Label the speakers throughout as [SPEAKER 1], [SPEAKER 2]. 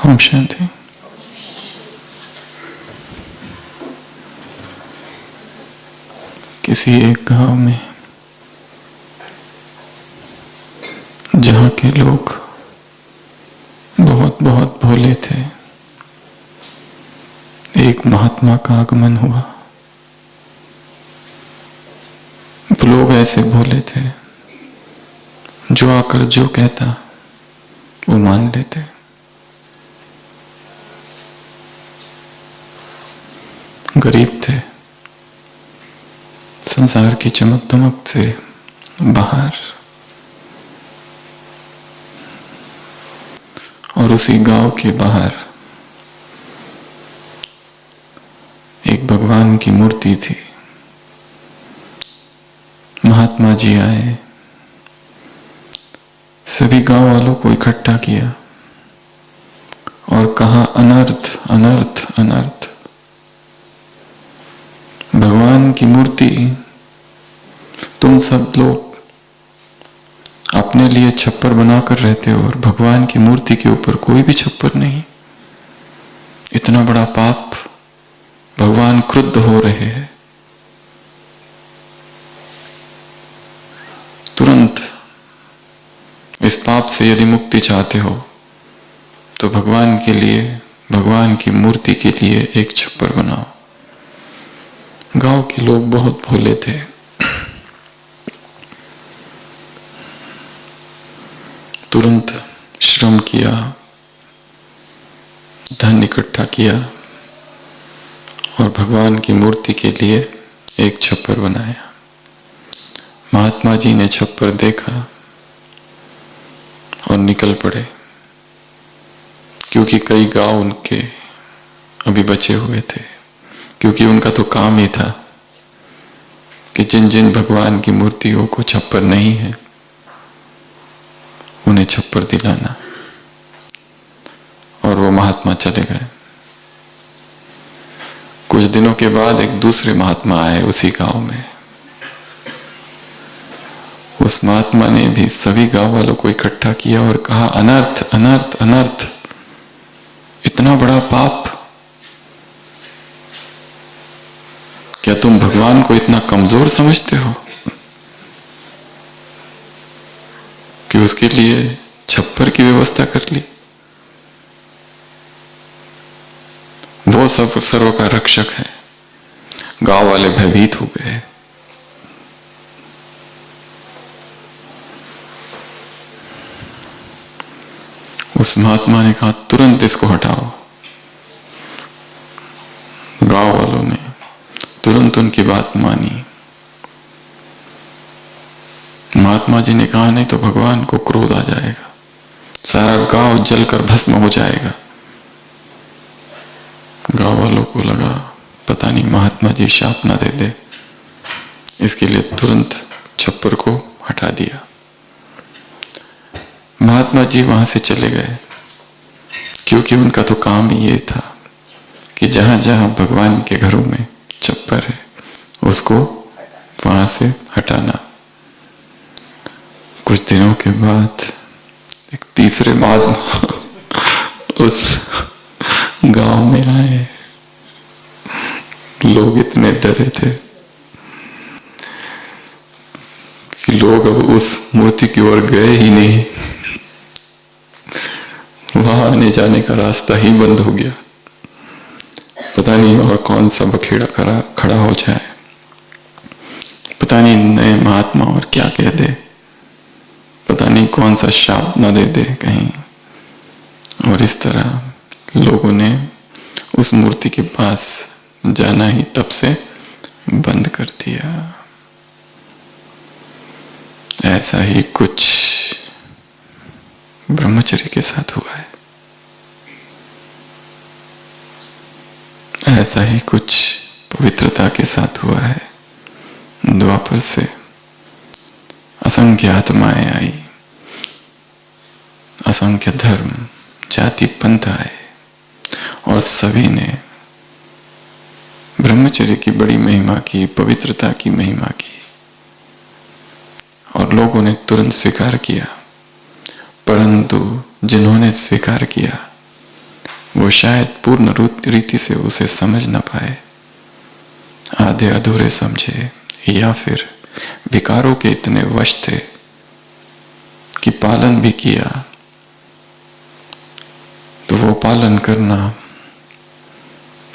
[SPEAKER 1] ओम शांति। किसी एक गांव में जहां के लोग बहुत बहुत भोले थे, एक महात्मा का आगमन हुआ। वो लोग ऐसे भोले थे जो आकर जो कहता वो मान लेते। गरीब थे, संसार की चमक दमक से बाहर, और उसी गांव के बाहर एक भगवान की मूर्ति थी। महात्मा जी आए, सभी गांव वालों को इकट्ठा किया और कहा, अनर्थ अनर्थ अनर्थ। भगवान की मूर्ति, तुम सब लोग अपने लिए छप्पर बनाकर रहते हो और भगवान की मूर्ति के ऊपर कोई भी छप्पर नहीं। इतना बड़ा पाप, भगवान क्रुद्ध हो रहे हैं। तुरंत इस पाप से यदि मुक्ति चाहते हो तो भगवान के लिए, भगवान की मूर्ति के लिए एक छप्पर बनाओ। गांव के लोग बहुत भोले थे। तुरंत श्रम किया, धन इकट्ठा किया और भगवान की मूर्ति के लिए एक छप्पर बनाया। महात्मा जी ने छप्पर देखा और निकल पड़े, क्योंकि कई गांव उनके अभी बचे हुए थे। क्योंकि उनका तो काम ही था कि जिन जिन भगवान की मूर्तियों को छप्पर नहीं है उन्हें छप्पर दिलाना। और वो महात्मा चले गए। कुछ दिनों के बाद एक दूसरे महात्मा आए उसी गांव में। उस महात्मा ने भी सभी गांव वालों को इकट्ठा किया और कहा, अनर्थ अनर्थ अनर्थ। इतना बड़ा पाप, क्या तुम भगवान को इतना कमजोर समझते हो कि उसके लिए छप्पर की व्यवस्था कर ली? वो सब सर्व का रक्षक है। गांव वाले भयभीत हो गए। उस महात्मा ने कहा, तुरंत इसको हटाओ। गांव वालों ने तुरंत उनकी बात मानी। महात्मा जी ने कहा, नहीं तो भगवान को क्रोध आ जाएगा, सारा गांव जलकर भस्म हो जाएगा। गांव वालों को लगा पता नहीं महात्मा जी शाप ना दे दे, इसके लिए तुरंत छप्पर को हटा दिया। महात्मा जी वहां से चले गए, क्योंकि उनका तो काम ही ये था कि जहां जहां भगवान के घरों में छप्पर है उसको वहां से हटाना। कुछ दिनों के बाद एक तीसरे महात्मा उस गांव में आए। लोग इतने डरे थे कि लोग अब उस मूर्ति की ओर गए ही नहीं। वहां आने जाने का रास्ता ही बंद हो गया। पता नहीं और कौन सा बखेड़ा खड़ा हो जाए, पता नहीं नए महात्मा और क्या कह दे, पता नहीं कौन सा शाप न दे दे कहीं। और इस तरह लोगों ने उस मूर्ति के पास जाना ही तब से बंद कर दिया। ऐसा ही कुछ ब्रह्मचर्य के साथ हुआ है। ऐसा ही कुछ पवित्रता के साथ हुआ है। द्वापर से असंख्य आत्माएं आई, असंख्य धर्म जाति पंथ आए और सभी ने ब्रह्मचर्य की बड़ी महिमा की, पवित्रता की महिमा की, और लोगों ने तुरंत स्वीकार किया। परंतु जिन्होंने स्वीकार किया वो शायद पूर्ण रीति से उसे समझ ना पाए, आधे अधूरे समझे, या फिर विकारों के इतने वश थे कि पालन भी किया तो वो पालन करना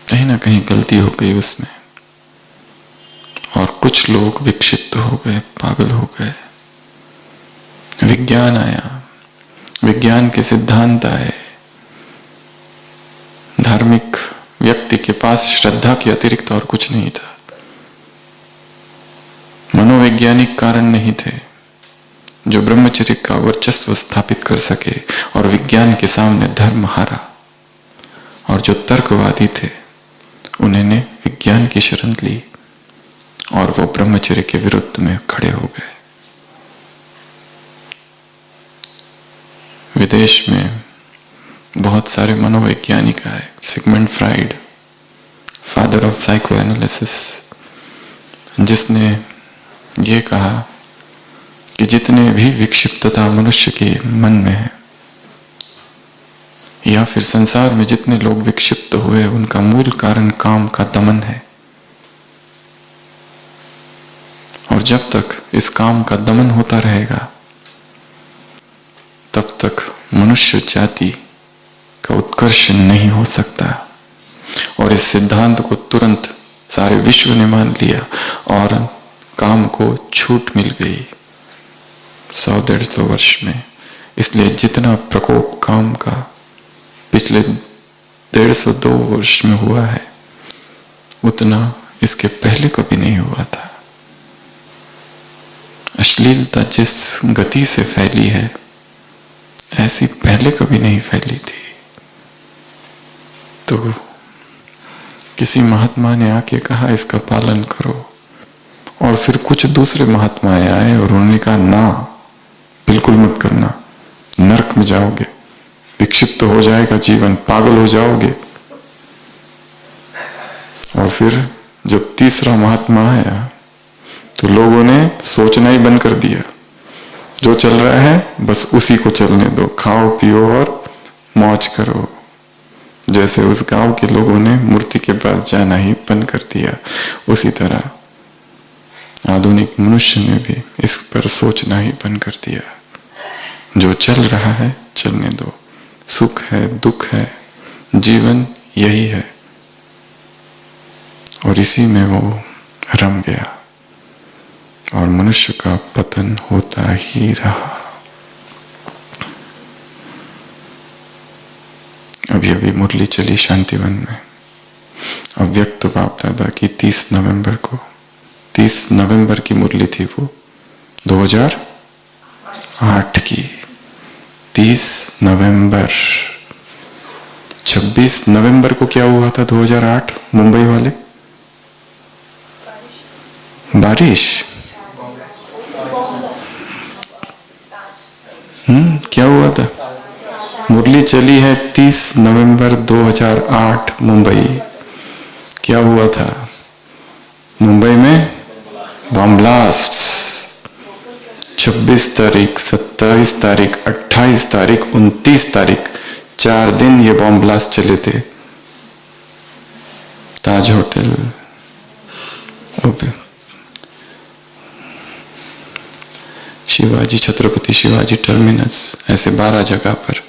[SPEAKER 1] कहीं ना कहीं गलती हो गई उसमें, और कुछ लोग विक्षिप्त हो गए, पागल हो गए। विज्ञान आया, विज्ञान के सिद्धांत आए, धार्मिक व्यक्ति के पास श्रद्धा के अतिरिक्त और कुछ नहीं था, मनोवैज्ञानिक कारण नहीं थे जो ब्रह्मचर्य का वर्चस्व स्थापित कर सके, और विज्ञान के सामने धर्म हारा, और जो तर्कवादी थे उन्होंने विज्ञान की शरण ली और वो ब्रह्मचर्य के विरुद्ध में खड़े हो गए। विदेश में बहुत सारे मनोवैज्ञानिक आए, Sigmund Freud, father of psycho analysis, जिसने ये कहा कि जितने भी विक्षिप्तता मनुष्य के मन में है, या फिर संसार में जितने लोग विक्षिप्त हुए, उनका मूल कारण काम का दमन है। और जब तक इस काम का दमन होता रहेगा तब तक मनुष्य जाति का उत्कर्ष नहीं हो सकता। और इस सिद्धांत को तुरंत सारे विश्व ने मान लिया और काम को छूट मिल गई 100-150 वर्ष में। इसलिए जितना प्रकोप काम का पिछले 150-200 वर्ष में हुआ है, उतना इसके पहले कभी नहीं हुआ था। अश्लीलता जिस गति से फैली है, ऐसी पहले कभी नहीं फैली थी। तो किसी महात्मा ने आके कहा इसका पालन करो, और फिर कुछ दूसरे महात्माएं आए और उन्होंने कहा ना, बिल्कुल मत करना, नरक में जाओगे, विक्षिप्त हो जाएगा जीवन, पागल हो जाओगे। और फिर जब तीसरा महात्मा आया तो लोगों ने सोचना ही बंद कर दिया, जो चल रहा है बस उसी को चलने दो, खाओ पियो और मौज करो। जैसे उस गांव के लोगों ने मूर्ति के पास जाना ही बंद कर दिया, उसी तरह आधुनिक मनुष्य ने भी इस पर सोचना ही बंद कर दिया। जो चल रहा है चलने दो, सुख है दुख है, जीवन यही है। और इसी में वो रम गया और मनुष्य का पतन होता ही रहा। अभी अभी मुरली चली शांतिवन में, अव्यक्त बाप दादा की 30 नवंबर को, 30 नवंबर की मुरली थी वो, 2008 की 30 नवंबर। 26 नवंबर को क्या हुआ था 2008 मुंबई वाले? बारिश। क्या हुआ था? मुरली चली है 30 नवंबर 2008 मुंबई। क्या हुआ था मुंबई में? Bomb blast. 26 तारीख, 27 तारीख, 28 तारीख, 29 तारीख, 4 दिन ये बम ब्लास्ट चले थे। ताज होटल, शिवाजी, छत्रपति शिवाजी टर्मिनस, ऐसे 12 जगह पर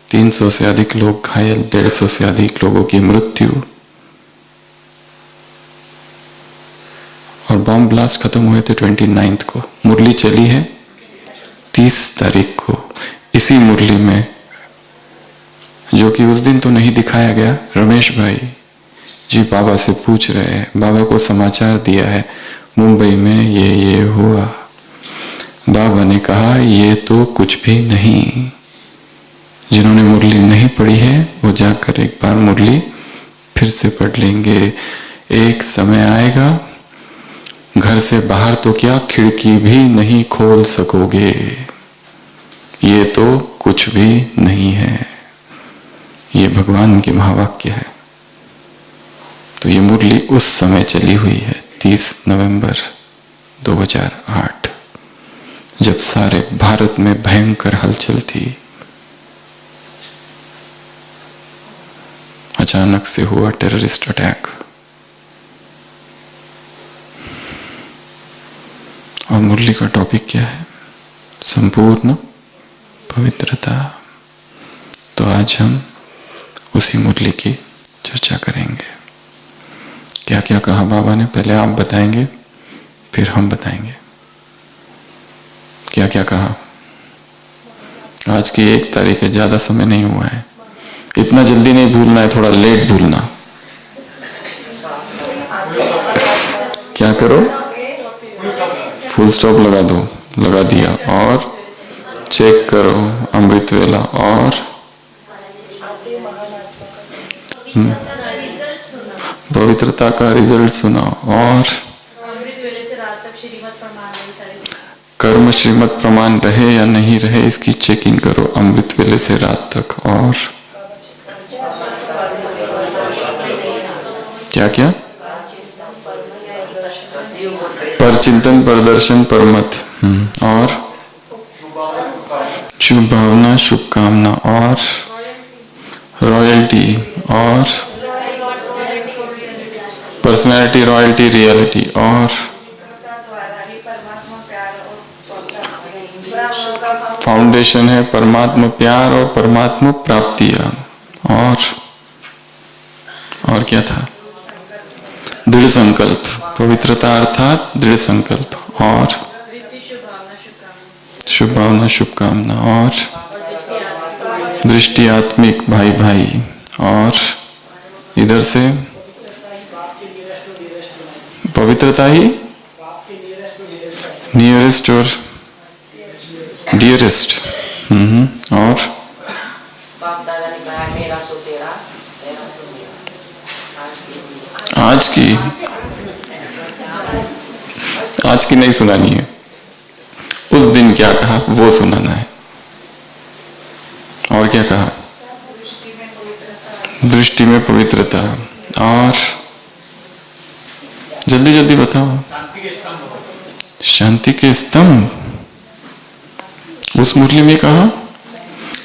[SPEAKER 1] 300 से अधिक लोग घायल, 150 से अधिक लोगों की मृत्यु। और बॉम्ब ब्लास्ट खत्म हुए थे 29 को। मुरली चली है 30 तारीख को। इसी मुरली में, जो कि उस दिन तो नहीं दिखाया गया, रमेश भाई जी बाबा से पूछ रहे हैं, बाबा को समाचार दिया है मुंबई में ये हुआ। बाबा ने कहा ये तो कुछ भी नहीं। जिन्होंने मुरली नहीं पढ़ी है वो जाकर एक बार मुरली फिर से पढ़ लेंगे। एक समय आएगा घर से बाहर तो क्या, खिड़की भी नहीं खोल सकोगे। ये तो कुछ भी नहीं है। ये भगवान के महावाक्य है। तो ये मुरली उस समय चली हुई है 30 नवंबर 2008, जब सारे भारत में भयंकर हलचल थी। अचानक से हुआ टेररिस्ट अटैक, और मुरली का टॉपिक क्या है? संपूर्ण पवित्रता। तो आज हम उसी मुरली की चर्चा करेंगे। क्या क्या कहा बाबा ने, पहले आप बताएंगे फिर हम बताएंगे। क्या क्या कहा? आज की 1 तारीख है, ज्यादा समय नहीं हुआ है, इतना जल्दी नहीं भूलना है, थोड़ा लेट भूलना। क्या करो? फुल स्टॉप लगा दो, लगा दिया, और चेक करो अमृत वेला, और पवित्रता का रिजल्ट सुना, और कर्म श्रीमत प्रमाण रहे या नहीं रहे इसकी चेकिंग करो अमृत वेले से रात तक। और क्या क्या? पर चिंतन, पर दर्शन, पर मत, और शुभ भावना, शुभकामना, और रॉयल्टी, और पर्सनैलिटी, रॉयल्टी, रियलिटी, और फाउंडेशन है परमात्मा प्यार और परमात्मा प्राप्तियां। और क्या था? दृढ़ संकल्प, पवित्रता अर्थात दृढ़ संकल्प, और शुभ भावना, शुभकामना, और दृष्टि आत्मिक, भाई भाई, और इधर से पवित्रता ही नियरेस्ट और डियरेस्ट। और आज की नहीं सुनानी है, उस दिन क्या कहा वो सुनाना है। और क्या कहा? दृष्टि में पवित्रता, और जल्दी जल्दी बताओ। शांति के स्तंभ, उस मुरली में कहा।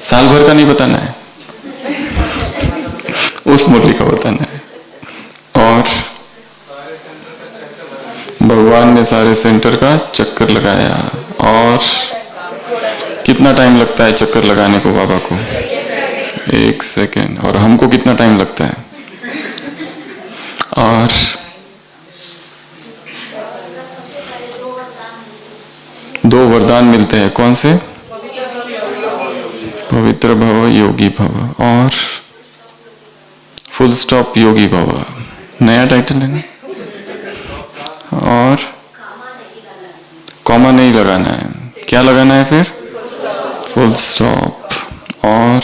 [SPEAKER 1] साल भर का नहीं बताना है, उस मुरली का बताना है। और भगवान ने सारे सेंटर का चक्कर लगाया। और कितना टाइम लगता है चक्कर लगाने को बाबा को? 1 सेकेंड। और हमको कितना टाइम लगता है? और दो वरदान मिलते हैं, कौन से? पवित्र भव, योगी भव, और फुल स्टॉप योगी भव, नया टाइटल है ना। और कॉमा नहीं लगाना है, क्या लगाना है फिर? Full stop. और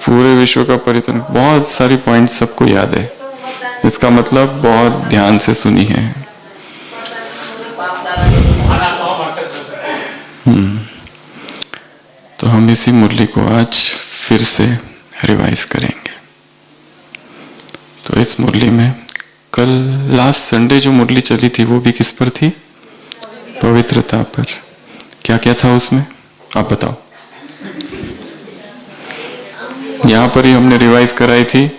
[SPEAKER 1] पूरे विश्व का परिवर्तन, बहुत सारी पॉइंट्स सबको याद है, इसका मतलब बहुत ध्यान से सुनी है। तो हम इसी मुरली को आज फिर से रिवाइज करेंगे। तो इस मुरली में कल लास्ट संडे जो मुरली चली थी वो भी किस पर थी? पवित्रता पर। क्या क्या था उसमें आप बताओ। यहां पर ही हमने रिवाइज कराई थी।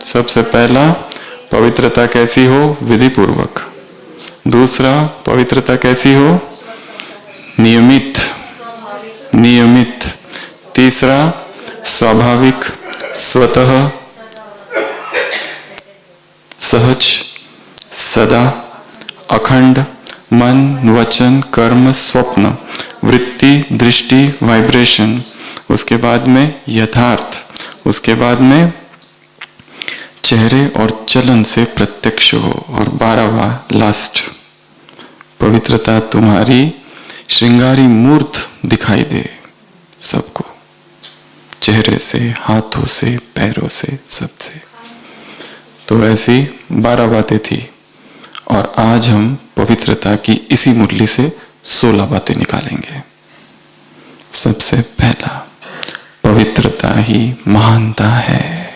[SPEAKER 1] सबसे पहला, पवित्रता कैसी हो? विधि पूर्वक। दूसरा, पवित्रता कैसी हो? नियमित। तीसरा, स्वाभाविक, स्वतः, सहज, सदा, अखंड, मन, वचन, कर्म, स्वप्न, वृत्ति, दृष्टि, वाइब्रेशन। उसके बाद में यथार्थ, उसके बाद में चेहरे और चलन से प्रत्यक्ष हो। और 12वां लास्ट, पवित्रता तुम्हारी श्रृंगारी मूर्त दिखाई दे सबको, चेहरे से, हाथों से, पैरों से, सबसे। तो ऐसी 12 बातें थी। और आज हम पवित्रता की इसी मुरली से 16 बातें निकालेंगे। सबसे पहला, पवित्रता ही महानता है।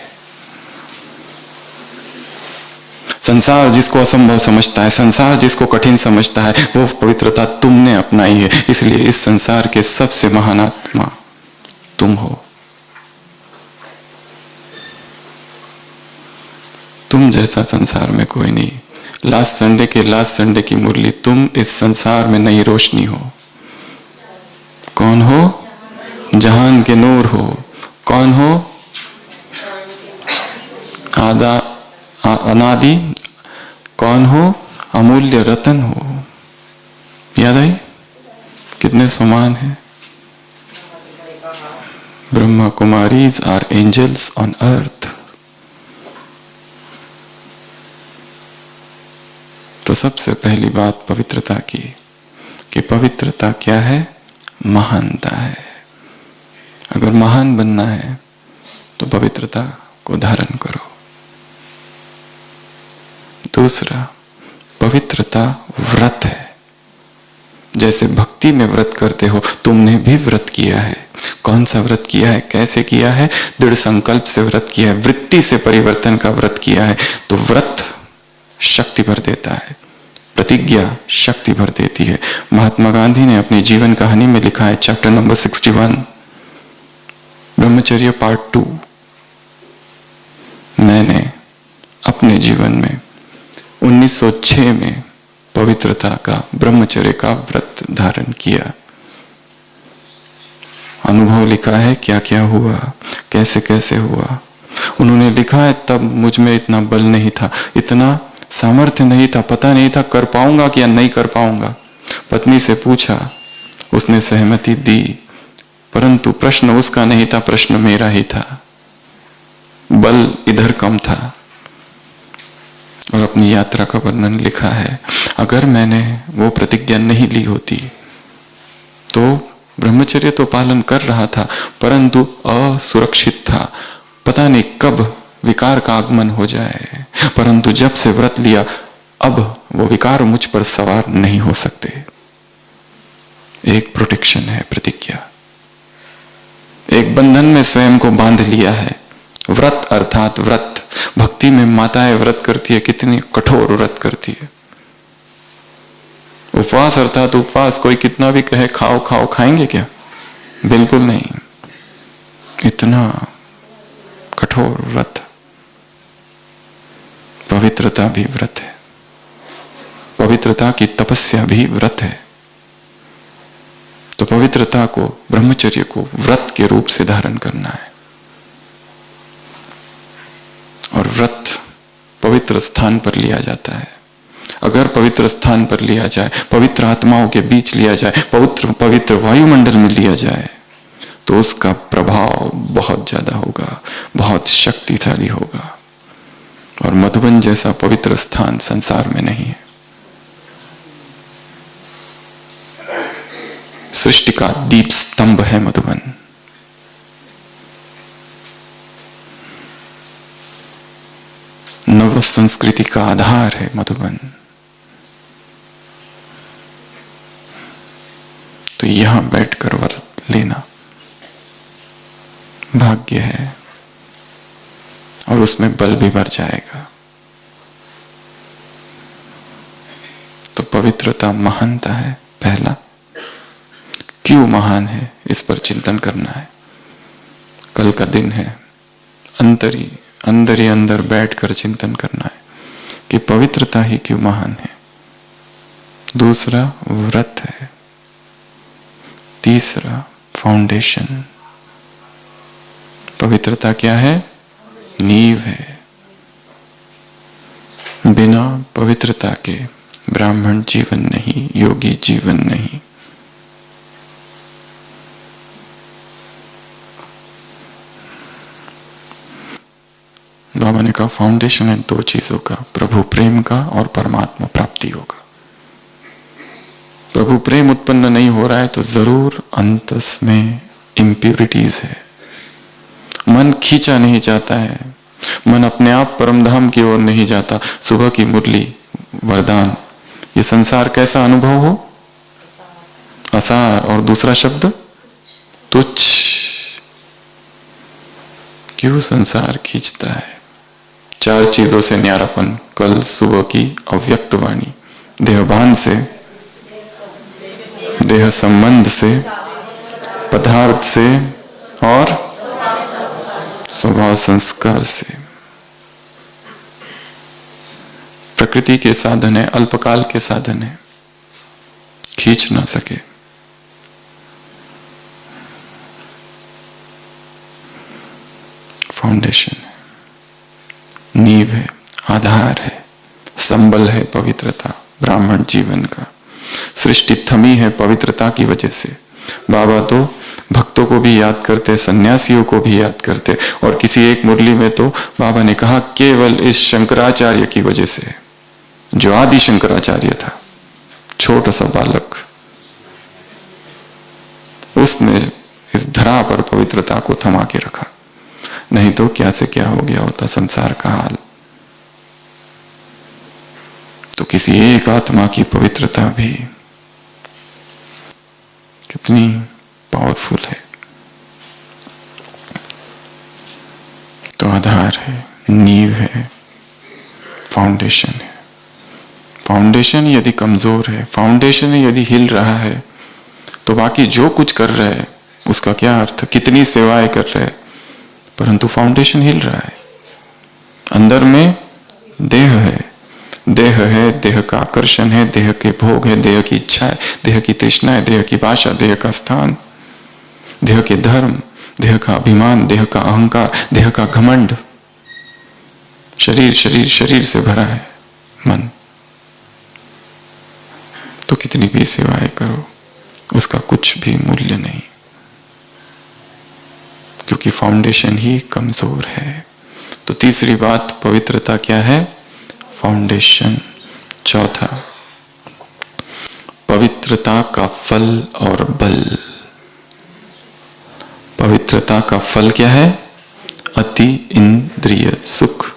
[SPEAKER 1] संसार जिसको असंभव समझता है, संसार जिसको कठिन समझता है, वो पवित्रता तुमने अपनाई है। इसलिए इस संसार के सबसे महान आत्मा तुम हो। तुम जैसा संसार में कोई नहीं। लास्ट संडे की मुरली, तुम इस संसार में नई रोशनी हो। कौन हो? जहान के नूर हो। कौन हो? अनादि। कौन हो? अमूल्य रतन हो। याद आई? कितने समान है। Brahma Kumaris are angels on earth. तो सबसे पहली बात पवित्रता की, कि पवित्रता क्या है? महानता है। अगर महान बनना है तो पवित्रता को धारण करो। दूसरा, पवित्रता व्रत है। जैसे भक्ति में व्रत करते हो, तुमने भी व्रत किया है। कौन सा व्रत किया है? कैसे किया है? दृढ़ संकल्प से व्रत किया है, वृत्ति से परिवर्तन का व्रत किया है। तो व्रत शक्ति भर देता है, प्रतिज्ञा शक्ति भर देती है। महात्मा गांधी ने अपनी जीवन कहानी में लिखा है, चैप्टर नंबर 61, ब्रह्मचर्य पार्ट 2, मैंने अपने जीवन में 1906 में पवित्रता का, ब्रह्मचर्य का व्रत धारण किया। अनुभव लिखा है, क्या क्या हुआ, कैसे कैसे हुआ। उन्होंने लिखा है, तब मुझ में इतना बल नहीं था, इतना सामर्थ्य नहीं था, पता नहीं था कर पाऊंगा कि या नहीं कर पाऊंगा। पत्नी से पूछा, उसने सहमति दी, परंतु प्रश्न उसका नहीं था, प्रश्न मेरा ही था। बल इधर कम था। और अपनी यात्रा का वर्णन लिखा है, अगर मैंने वो प्रतिज्ञा नहीं ली होती तो ब्रह्मचर्य तो पालन कर रहा था, परंतु असुरक्षित था। पता नहीं कब विकार का आगमन हो जाए। परंतु जब से व्रत लिया, अब वो विकार मुझ पर सवार नहीं हो सकते। एक प्रोटेक्शन है प्रतिज्ञा, एक बंधन में स्वयं को बांध लिया है। व्रत अर्थात व्रत। भक्ति में माताएं व्रत करती है, कितनी कठोर व्रत करती है। उपवास अर्थात उपवास, कोई कितना भी कहे खाओ खाओ, खाएंगे क्या? बिल्कुल नहीं। इतना कठोर व्रत। पवित्रता भी व्रत है, पवित्रता की तपस्या भी व्रत है। तो पवित्रता को, ब्रह्मचर्य को व्रत के रूप से धारण करना है। और व्रत पवित्र स्थान पर लिया जाता है। अगर पवित्र स्थान पर लिया जाए, पवित्र आत्माओं के बीच लिया जाए, पवित्र वायुमंडल में लिया जाए, तो उसका प्रभाव बहुत ज्यादा होगा, बहुत शक्तिशाली होगा। और मधुबन जैसा पवित्र स्थान संसार में नहीं है। सृष्टि का दीप स्तंभ है मधुबन। नव संस्कृति का आधार है मधुबन। तो यहां बैठकर व्रत लेना भाग्य है, और उसमें बल भी बढ़ जाएगा। तो पवित्रता महानता है। पहला, क्यों महान है, इस पर चिंतन करना है। कल का दिन है, अंदर ही अंदर बैठकर चिंतन करना है कि पवित्रता ही क्यों महान है। दूसरा व्रत है। तीसरा फाउंडेशन। पवित्रता क्या है? नींव है। बिना पवित्रता के ब्राह्मण जीवन नहीं, योगी जीवन नहीं। बाबा ने कहा फाउंडेशन है दो चीजों का, प्रभु प्रेम का और परमात्मा प्राप्ति होगा। प्रभु प्रेम उत्पन्न नहीं हो रहा है तो जरूर अंतस में इम्प्यूरिटीज है। मन खींचा नहीं जाता है, मन अपने आप परमधाम की ओर नहीं जाता। सुबह की मुरली वरदान, ये संसार कैसा अनुभव हो? असार। और दूसरा शब्द तुच्छ। क्यों संसार खींचता है? चार चीजों से न्यारापन, कल सुबह की अव्यक्त वाणी, देहभान से, देह संबंध से, पदार्थ से और स्वभाव संस्कार से। प्रकृति के साधन है, अल्पकाल के साधन है, खींच ना सके। फाउंडेशन है, नींव है, आधार है, संबल है पवित्रता ब्राह्मण जीवन का। सृष्टि थमी है पवित्रता की वजह से। बाबा तो भक्तों को भी याद करते, सन्यासियों को भी याद करते, और किसी एक मुरली में तो बाबा ने कहा केवल इस शंकराचार्य की वजह से, जो आदि शंकराचार्य था, छोटा सा बालक, उसने इस धरा पर पवित्रता को थमा के रखा। नहीं तो क्या से क्या हो गया होता संसार का हाल। तो किसी एक आत्मा की पवित्रता भी कितनी पावरफुल है। तो आधार है, नींव है, फाउंडेशन है। फाउंडेशन यदि कमजोर है, फाउंडेशन यदि हिल रहा है, तो बाकी जो कुछ कर रहे हैं उसका क्या अर्थ। कितनी सेवाएं कर रहे हैं परंतु फाउंडेशन हिल रहा है। अंदर में देह है, देह है, देह का आकर्षण है, देह के भोग है, देह की इच्छा है, देह की तृष्णा है, देह की भाषा, देह का स्थान, देह के धर्म, देह का अभिमान, देह का अहंकार, देह का घमंड। शरीर शरीर शरीर से भरा है मन। तो कितनी भी सेवाएं करो उसका कुछ भी मूल्य नहीं, क्योंकि फाउंडेशन ही कमजोर है। तो तीसरी बात पवित्रता क्या है? फाउंडेशन। चौथा, पवित्रता का फल और बल। पवित्रता का फल क्या है? अति इंद्रिय सुख।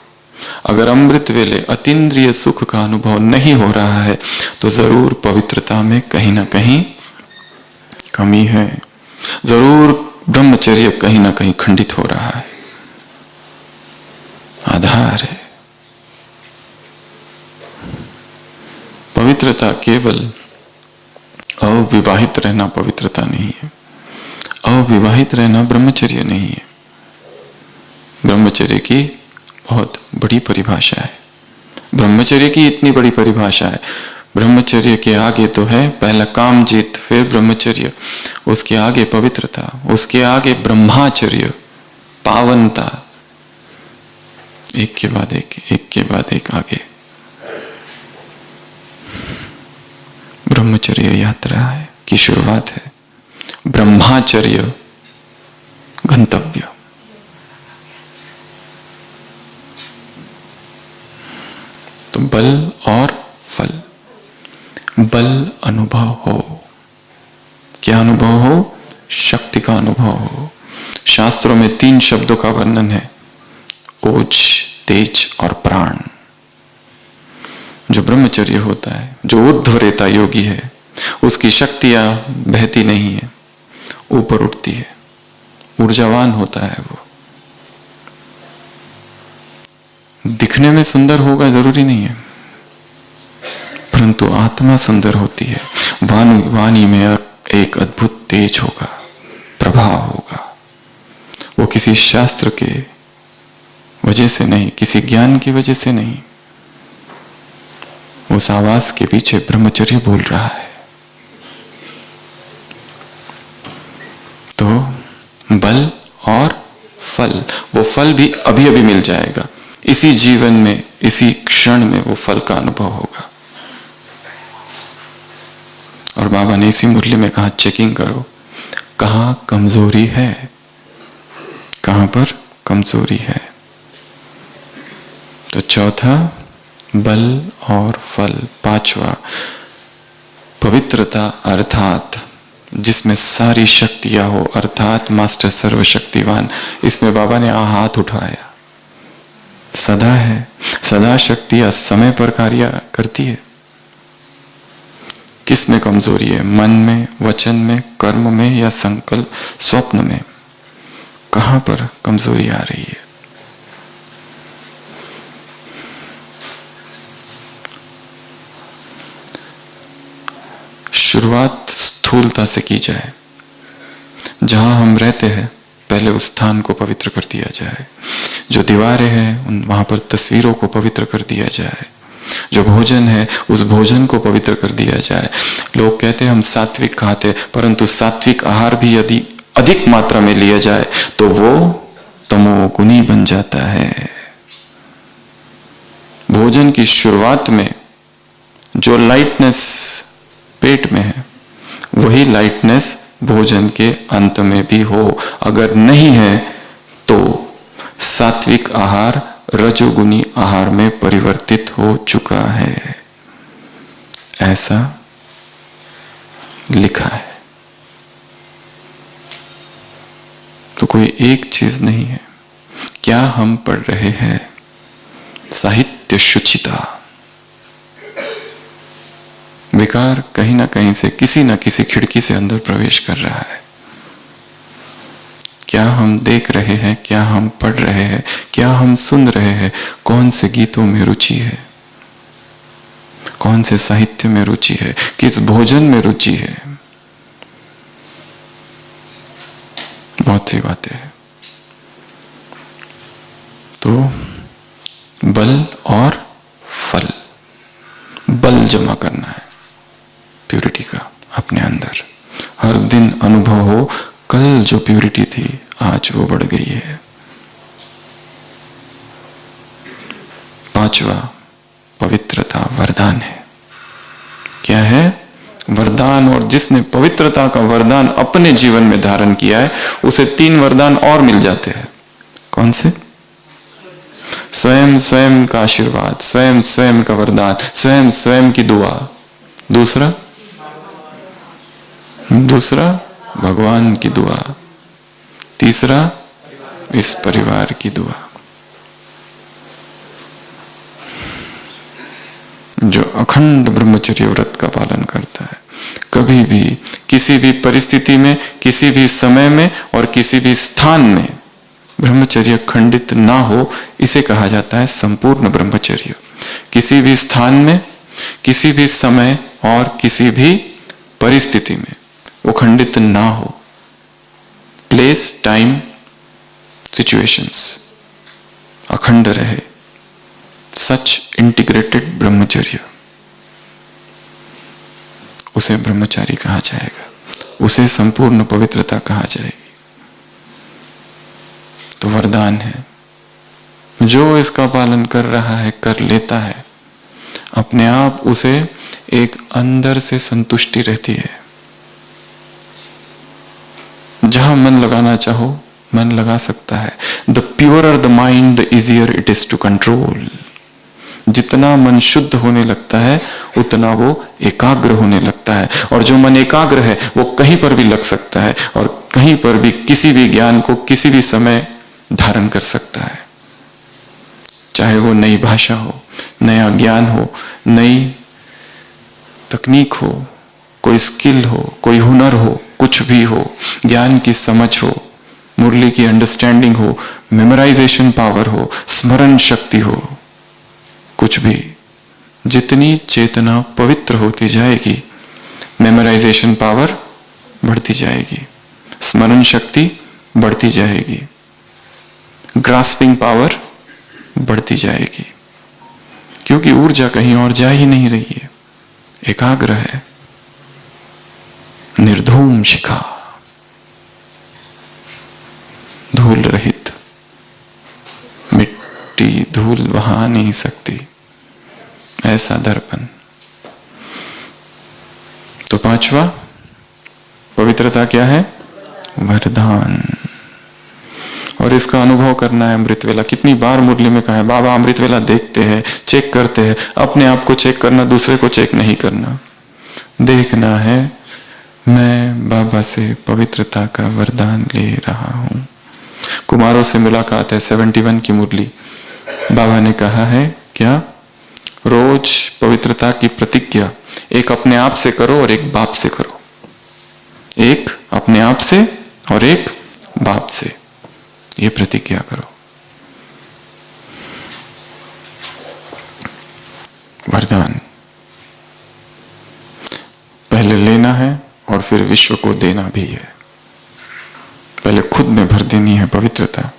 [SPEAKER 1] अगर अमृत वेले अतीन्द्रिय सुख का अनुभव नहीं हो रहा है तो जरूर पवित्रता में कहीं ना कहीं कमी है, जरूर ब्रह्मचर्य कहीं ना कहीं खंडित हो रहा है। आधार है पवित्रता। केवल अविवाहित रहना पवित्रता नहीं है, अविवाहित रहना ब्रह्मचर्य नहीं है। ब्रह्मचर्य की बहुत बड़ी परिभाषा है, ब्रह्मचर्य की इतनी बड़ी परिभाषा है। ब्रह्मचर्य के आगे तो है पहला काम जीत, फिर ब्रह्मचर्य, उसके आगे पवित्रता, उसके आगे ब्रह्माचर्य, पावनता, एक के बाद एक आगे। ब्रह्मचर्य यात्रा है की शुरुआत है, ब्रह्माचर्य गंतव्य। तो बल और फल। बल अनुभव हो, क्या अनुभव हो? शक्ति का अनुभव हो। शास्त्रों में 3 शब्दों का वर्णन है, ओज, तेज और प्राण। जो ब्रह्मचर्य होता है, जो ऊर्ध्वरेता योगी है, उसकी शक्तियां बहती नहीं है, ऊपर उठती है, ऊर्जावान होता है। वो दिखने में सुंदर होगा जरूरी नहीं है, परंतु आत्मा सुंदर होती है। वाणी में एक अद्भुत तेज होगा, प्रभाव होगा। वो किसी शास्त्र के वजह से नहीं, किसी ज्ञान की वजह से नहीं, उस आवाज के पीछे ब्रह्मचर्य बोल रहा है। तो बल और फल, वो फल भी अभी अभी मिल जाएगा, इसी जीवन में, इसी क्षण में वो फल का अनुभव होगा। और बाबा ने इसी मुरली में कहा चेकिंग करो, कहां कमजोरी है, कहां पर कमजोरी है। तो चौथा बल और फल। पांचवा पवित्रता, अर्थात जिसमें सारी शक्तियां हो, अर्थात मास्टर सर्वशक्तिवान। इसमें बाबा ने हाथ उठाया, सदा है, सदा शक्तियां समय पर कार्य करती है। किस में कमजोरी है? मन में, वचन में, कर्म में या संकल्प, स्वप्न में? कहां पर कमजोरी आ रही है? शुरुआत स्थूलता से की जाए। जहां हम रहते हैं पहले उस स्थान को पवित्र कर दिया जाए। जो दीवारें हैं वहां पर तस्वीरों को पवित्र कर दिया जाए। जो भोजन है उस भोजन को पवित्र कर दिया जाए। लोग कहते हैं हम सात्विक खाते, परंतु सात्विक आहार भी यदि अधिक मात्रा में लिया जाए तो वो तमोगुनी बन जाता है। भोजन की शुरुआत में जो लाइटनेस पेट में है वही लाइटनेस भोजन के अंत में भी हो। अगर नहीं है तो सात्विक आहार रजोगुनी आहार में परिवर्तित हो चुका है, ऐसा लिखा है। तो कोई एक चीज नहीं है। क्या हम पढ़ रहे हैं? साहित्य शुचिता। विकार कहीं ना कहीं से किसी ना किसी खिड़की से अंदर प्रवेश कर रहा है। क्या हम देख रहे हैं? क्या हम पढ़ रहे हैं? क्या हम सुन रहे हैं? कौन से गीतों में रुचि है? कौन से साहित्य में रुचि है? किस भोजन में रुचि है? बहुत सी बातें हैं। तो बल और फल, बल जमा करना है प्यूरिटी का अपने अंदर। हर दिन अनुभव हो, कल जो प्यूरिटी थी आज वो बढ़ गई है। पांचवा, पवित्रता वरदान है। क्या है? वरदान। और जिसने पवित्रता का वरदान अपने जीवन में धारण किया है उसे 3 वरदान और मिल जाते हैं। कौन से? स्वयं स्वयं का आशीर्वाद, स्वयं स्वयं का वरदान, स्वयं स्वयं की दुआ। दूसरा भगवान की दुआ। तीसरा इस परिवार की दुआ। जो अखंड ब्रह्मचर्य व्रत का पालन करता है, कभी भी किसी भी परिस्थिति में, किसी भी समय में और किसी भी स्थान में ब्रह्मचर्य खंडित ना हो, इसे कहा जाता है संपूर्ण ब्रह्मचर्य। किसी भी स्थान में, किसी भी समय और किसी भी परिस्थिति में वो खंडित ना हो। प्लेस, टाइम, सिचुएशंस अखंड रहे। सच इंटीग्रेटेड ब्रह्मचर्य, उसे ब्रह्मचारी कहा जाएगा, उसे संपूर्ण पवित्रता कहा जाएगी। तो वरदान है। जो इसका पालन कर रहा है, कर लेता है, अपने आप उसे एक अंदर से संतुष्टि रहती है। जहां मन लगाना चाहो मन लगा सकता है। The purer the mind the easier it is to control. जितना मन शुद्ध होने लगता है उतना वो एकाग्र होने लगता है। और जो मन एकाग्र है वो कहीं पर भी लग सकता है और कहीं पर भी किसी भी ज्ञान को किसी भी समय धारण कर सकता है। चाहे वो नई भाषा हो, नया ज्ञान हो, नई तकनीक हो, कोई स्किल हो, कोई हुनर हो, कुछ भी हो, ज्ञान की समझ हो, मुरली की अंडरस्टैंडिंग हो, मेमोराइजेशन पावर हो, स्मरण शक्ति हो, कुछ भी। जितनी चेतना पवित्र होती जाएगी मेमोराइजेशन पावर बढ़ती जाएगी, स्मरण शक्ति बढ़ती जाएगी, ग्रास्पिंग पावर बढ़ती जाएगी। क्योंकि ऊर्जा कहीं और जा ही नहीं रही है, एकाग्र है। निर्धूम शिखा, धूल रहित, मिट्टी धूल वहां नहीं सकती, ऐसा दर्पण। तो पांचवा पवित्रता क्या है? वरदान। और इसका अनुभव करना है अमृत वेला। कितनी बार मुरली में कहा है, बाबा अमृत वेला देखते हैं, चेक करते हैं। अपने आप को चेक करना, दूसरे को चेक नहीं करना। देखना है मैं बाबा से पवित्रता का वरदान ले रहा हूं। कुमारों से मुलाकात है, 71 की मुरली। बाबा ने कहा है क्या? रोज पवित्रता की प्रतिज्ञा एक अपने आप से करो और एक बाप से करो। एक अपने आप से और एक बाप से, ये प्रतिज्ञा करो। वरदान पहले लेना है और फिर विश्व को देना भी है। पहले खुद में भर देनी है पवित्रता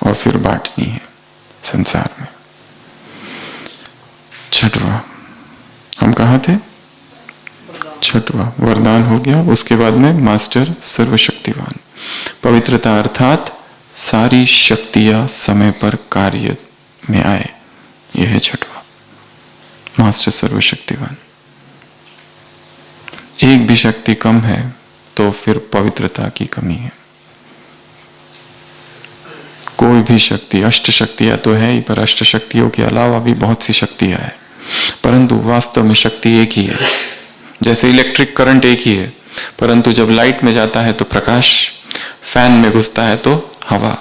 [SPEAKER 1] और फिर बांटनी है संसार में। छठवां, हम कहाँ थे? छठवां वरदान हो गया। उसके बाद में मास्टर सर्वशक्तिवान। पवित्रता अर्थात सारी शक्तियां समय पर कार्य में आए, यह है छठवां, मास्टर सर्वशक्तिवान। एक भी शक्ति कम है तो फिर पवित्रता की कमी है। कोई भी शक्ति, अष्ट शक्तियां तो है ही, पर अष्ट शक्तियों के अलावा भी बहुत सी शक्तियां हैं, परंतु वास्तव में शक्ति एक ही है। जैसे इलेक्ट्रिक करंट एक ही है, परंतु जब लाइट में जाता है तो प्रकाश, फैन में घुसता है तो हवा,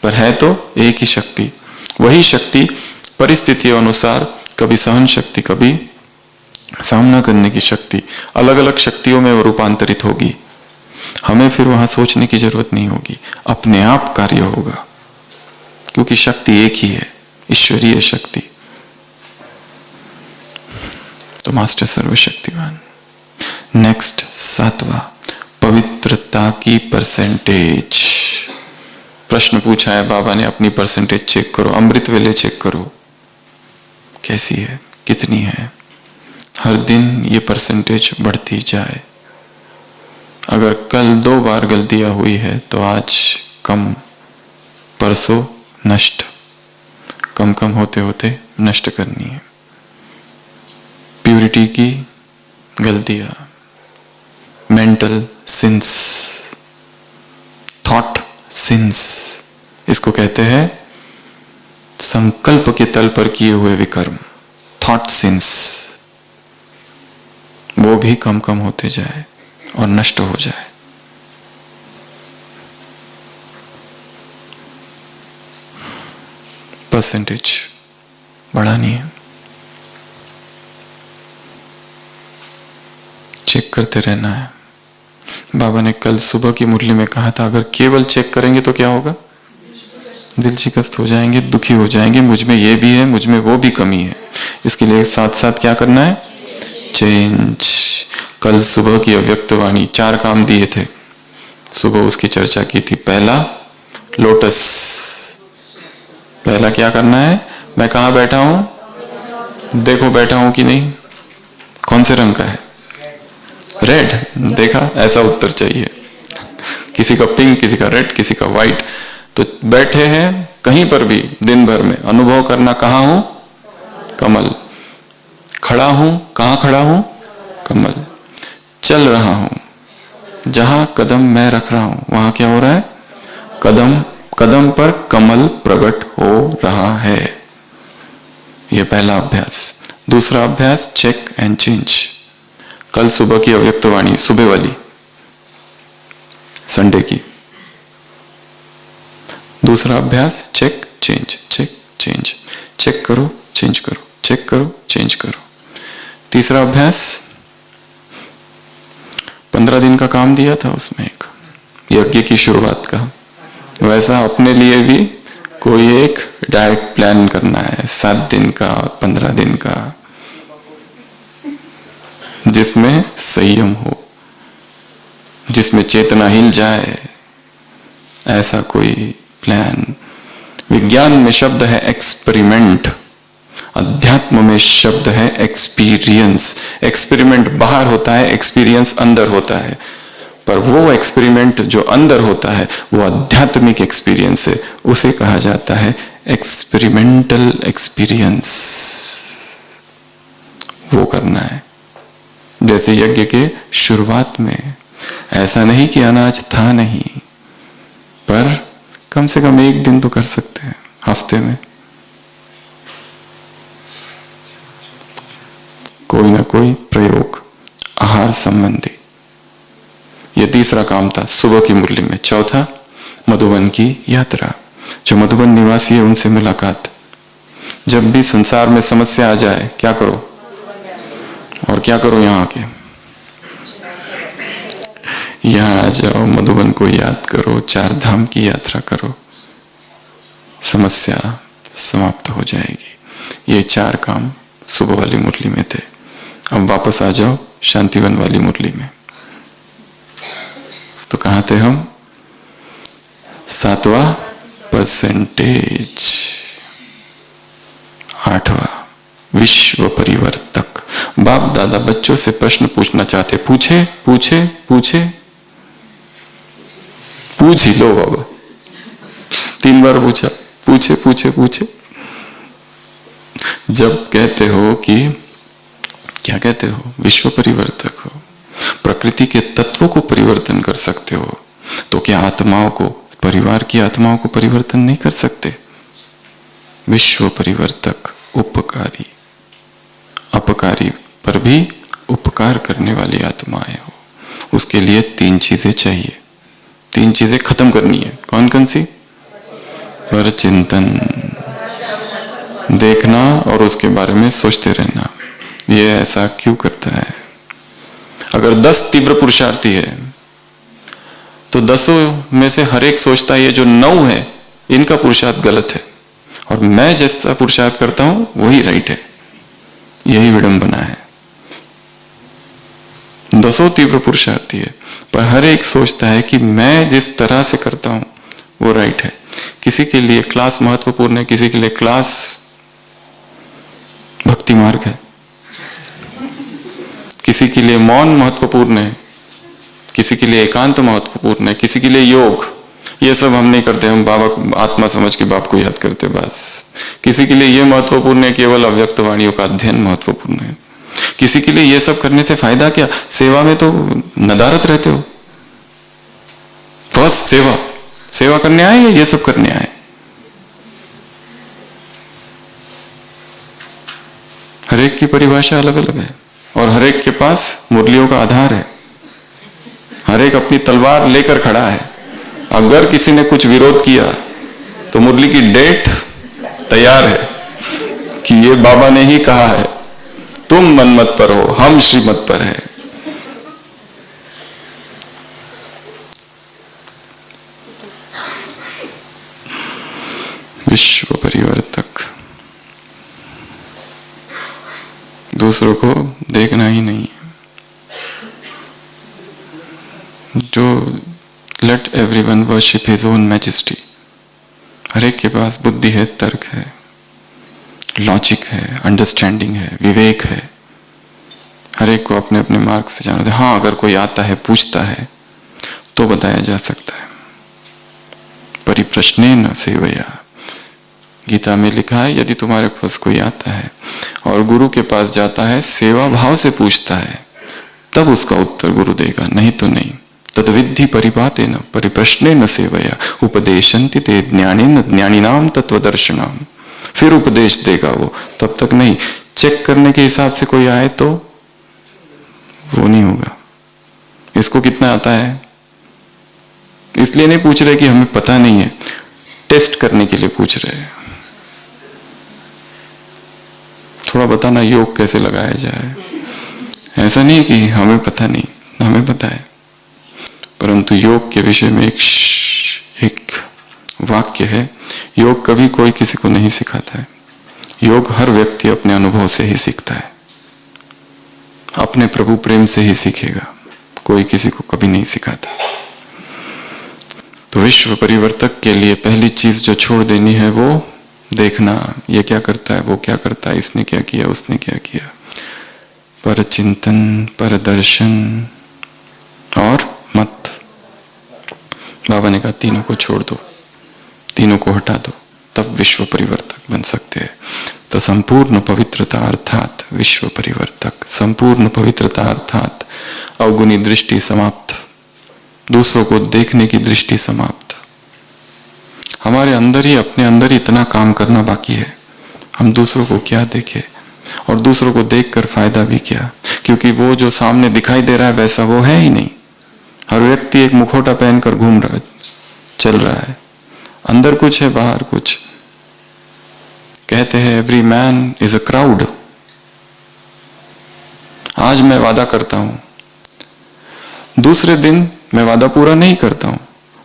[SPEAKER 1] पर है तो एक ही शक्ति। वही शक्ति परिस्थितियों अनुसार कभी सहन शक्ति, कभी सामना करने की शक्ति, अलग अलग शक्तियों में वो रूपांतरित होगी। हमें फिर वहां सोचने की जरूरत नहीं होगी, अपने आप कार्य होगा, क्योंकि शक्ति एक ही है, ईश्वरीय शक्ति। तो मास्टर सर्वशक्तिवान। नेक्स्ट सातवां, पवित्रता की परसेंटेज। प्रश्न पूछा है बाबा ने, अपनी परसेंटेज चेक करो, अमृत वेले चेक करो कैसी है, कितनी है। हर दिन ये परसेंटेज बढ़ती जाए। अगर कल 2 बार गलतियां हुई है तो आज कम, परसों नष्ट, कम कम होते होते नष्ट करनी है। प्यूरिटी की गलतियां, मेंटल सिंस, थॉट सिंस, इसको कहते हैं संकल्प के तल पर किए हुए विकर्म, थॉट सिंस, वो भी कम कम होते जाए और नष्ट हो जाए। परसेंटेज बढ़ानी है, चेक करते रहना है। बाबा ने कल सुबह की मुरली में कहा था, अगर केवल चेक करेंगे तो क्या होगा? दिल शिकस्त हो जाएंगे, दुखी हो जाएंगे, मुझ में ये भी है, मुझ में वो भी कमी है। इसके लिए साथ साथ क्या करना है? चेंज। कल सुबह की अव्यक्त वाणी 4 काम दिए थे, सुबह उसकी चर्चा की थी। पहला लोटस, पहला क्या करना है? मैं कहाँ बैठा हूं, देखो बैठा हूं कि नहीं, कौन से रंग का है? रेड, देखा? ऐसा उत्तर चाहिए। किसी का पिंक, किसी का रेड, किसी का व्हाइट। तो बैठे हैं कहीं पर भी दिन भर में, अनुभव करना कहाँ हूं? कमल। खड़ा हूं, कहाँ खड़ा हूं? कमल। चल रहा हूं, जहां कदम मैं रख रहा हूं वहां क्या हो रहा है? कदम कदम पर कमल प्रकट हो रहा है। यह पहला अभ्यास। दूसरा अभ्यास, चेक एंड चेंज। कल सुबह की अव्यक्त वाणी, सुबह वाली, संडे की। दूसरा अभ्यास, check change, check change, check करो चेंज करो, चेक करो चेंज करो। तीसरा अभ्यास, 15 दिन का काम दिया था उसमें, एक यज्ञ की शुरुआत का, वैसा अपने लिए भी कोई एक डाइट प्लान करना है, 7 दिन का, 15 दिन का, जिसमें संयम हो, जिसमें चेतना हिल जाए, ऐसा कोई प्लान। विज्ञान में शब्द है एक्सपेरिमेंट, अध्यात्म में शब्द है एक्सपीरियंस। एक्सपेरिमेंट बाहर होता है, एक्सपीरियंस अंदर होता है, पर वो एक्सपेरिमेंट जो अंदर होता है वो आध्यात्मिक एक्सपीरियंस है, उसे कहा जाता है एक्सपेरिमेंटल एक्सपीरियंस। वो करना है। जैसे यज्ञ के शुरुआत में ऐसा नहीं कि अनाज था नहीं, पर कम से कम 1 दिन तो कर सकते हैं हफ्ते में, कोई ना कोई प्रयोग आहार संबंधी। यह तीसरा काम था सुबह की मुरली में। चौथा, मधुबन की यात्रा। जो मधुबन निवासी है उनसे मुलाकात। जब भी संसार में समस्या आ जाए क्या करो? और क्या करो? यहाँ आके यहाँ आ जाओ, मधुबन को याद करो, 4 धाम की यात्रा करो, समस्या समाप्त हो जाएगी। ये 4 काम सुबह वाली मुरली में थे। अब वापस आ जाओ शांतिवन वाली मुरली में। थे हम? 7वां परसेंटेज, 8वां विश्व परिवर्तक। बाप दादा बच्चों से प्रश्न पूछना चाहते, पूछे पूछे पूछे, पूछ ही लो बाबा। 3 बार पूछा, पूछे पूछे पूछे। जब कहते हो कि क्या कहते हो, विश्व परिवर्तक हो, प्रकृति के तत्वों को परिवर्तन कर सकते हो, तो क्या आत्माओं को, परिवार की आत्माओं को परिवर्तन नहीं कर सकते? विश्व परिवर्तक, उपकारी, अपकारी पर भी उपकार करने वाली आत्माएं हो। उसके लिए 3 चीजें चाहिए, 3 चीजें खत्म करनी है। कौन कौन सी? पर चिंतन, देखना और उसके बारे में सोचते रहना, ये ऐसा क्यों करता है। अगर 10 तीव्र पुरुषार्थी है तो 10 में से हर एक सोचता है ये जो 9 है इनका पुरुषार्थ गलत है, और मैं जैसा पुरुषार्थ करता हूं वही राइट है। यही विडंबना है। 10 तीव्र पुरुषार्थी है, पर हर एक सोचता है कि मैं जिस तरह से करता हूं वो राइट है। किसी के लिए क्लास महत्वपूर्ण है, किसी के लिए क्लास भक्ति मार्ग है, किसी के लिए मौन महत्वपूर्ण है, किसी के लिए एकांत महत्वपूर्ण है, किसी के लिए योग। ये सब हम नहीं करते, हम बाबा आत्मा समझ के बाप को याद करते बस। किसी के लिए ये महत्वपूर्ण है, केवल अव्यक्त वाणियों का अध्ययन महत्वपूर्ण है। किसी के लिए ये सब करने से फायदा क्या? सेवा में तो नदारत रहते हो, बस सेवा सेवा करने आए या ये सब करने आए? हर एक की परिभाषा अलग अलग है, और हर एक के पास मुरलियों का आधार है। हर एक अपनी तलवार लेकर खड़ा है। अगर किसी ने कुछ विरोध किया तो मुरली की डेट तैयार है कि ये बाबा ने ही कहा है, तुम मनमत पर हो, हम श्रीमत पर है। विश्व परिवर्तक, दूसरों को देखना ही नहीं है। जो let everyone worship his own majesty, हर एक के पास बुद्धि है, तर्क है, लॉजिक है, अंडरस्टैंडिंग है, विवेक है। हर एक को अपने अपने मार्ग से जाना है। हाँ, अगर कोई आता है, पूछता है तो बताया जा सकता है। परिप्रश्नेन सेवया, गीता में लिखा है, यदि तुम्हारे पास कोई आता है और गुरु के पास जाता है, सेवा भाव से पूछता है, तब उसका उत्तर गुरु देगा, नहीं तो नहीं। तद्विद्धि परिपातेन परिप्रश्नेन सेवया उपदेशन्ति ते ज्ञानेन ज्ञानिनाम तत्वदर्शनाम। फिर उपदेश देगा वो, तब तक नहीं। चेक करने के हिसाब से कोई आए तो वो नहीं होगा। इसको कितना आता है इसलिए नहीं पूछ रहे कि हमें पता नहीं है, टेस्ट करने के लिए पूछ रहे हैं। थोड़ा बताना योग कैसे लगाया जाए। ऐसा नहीं कि हमें पता नहीं, हमें पता है, परंतु योग के विषय में एक वाक्य है, योग कभी कोई किसी को नहीं सिखाता है। योग हर व्यक्ति अपने अनुभव से ही सीखता है, अपने प्रभु प्रेम से ही सीखेगा, कोई किसी को कभी नहीं सिखाता। तो विश्व परिवर्तक के लिए पहली चीज जो छोड़ देनी है वो देखना, ये क्या करता है, वो क्या करता है, इसने क्या किया, उसने क्या किया। पर चिंतन, पर दर्शन और मत। बाबा ने कहा तीनों को छोड़ दो, तीनों को हटा दो, तब विश्व परिवर्तक बन सकते हैं। तो संपूर्ण पवित्रता अर्थात विश्व परिवर्तक, संपूर्ण पवित्रता अर्थात अवगुणी दृष्टि समाप्त, दूसरों को देखने की दृष्टि समाप्त। हमारे अंदर ही, अपने अंदर ही इतना काम करना बाकी है। हम दूसरों को क्या देखें, और दूसरों को देखकर फायदा भी क्या, क्योंकि वो जो सामने दिखाई दे रहा है वैसा वो है ही नहीं। हर व्यक्ति एक मुखौटा पहनकर घूम रहा है, चल रहा है, अंदर कुछ है, बाहर कुछ। कहते हैं every man is a crowd. आज मैं वादा करता हूं, दूसरे दिन मैं वादा पूरा नहीं करता हूं,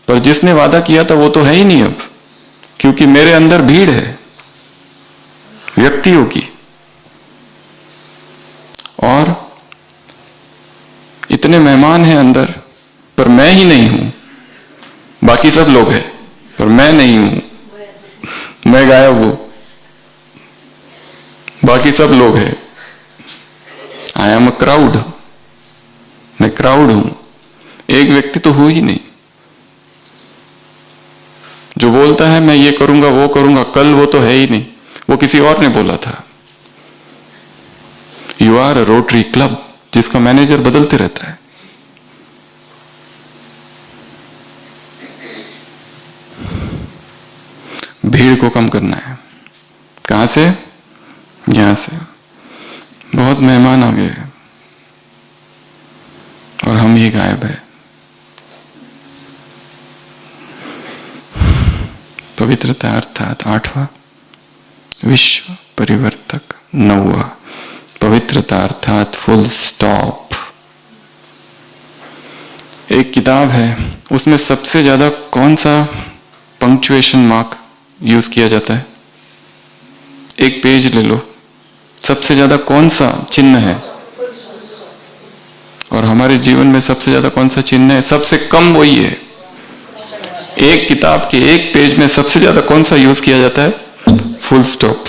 [SPEAKER 1] पर जिसने वादा किया था वो तो है ही नहीं अब, क्योंकि मेरे अंदर भीड़ है व्यक्तियों की, और इतने मेहमान हैं अंदर, पर मैं ही नहीं हूं। बाकी सब लोग हैं पर मैं नहीं हूं, मैं गायब हूं, बाकी सब लोग हैं। आई एम अ क्राउड, मैं क्राउड हूं, एक व्यक्ति तो हूं ही नहीं। जो बोलता है मैं ये करूंगा वो करूंगा, कल वो तो है ही नहीं, वो किसी और ने बोला था। You are a rotary club जिसका मैनेजर बदलते रहता है। भीड़ को कम करना है। कहां से? यहां से। बहुत मेहमान आ गए और हम ही गायब है। पवित्रता अर्थात 8वां, विश्व परिवर्तक 9वां, पवित्रता अर्थात फुल स्टॉप। एक किताब है, उसमें सबसे ज्यादा कौन सा पंक्चुएशन मार्क यूज किया जाता है? एक पेज ले लो, सबसे ज्यादा कौन सा चिन्ह है? और हमारे जीवन में सबसे ज्यादा कौन सा चिन्ह है? सबसे कम वही है। एक किताब के एक पेज में सबसे ज्यादा कौन सा यूज किया जाता है? Full stop.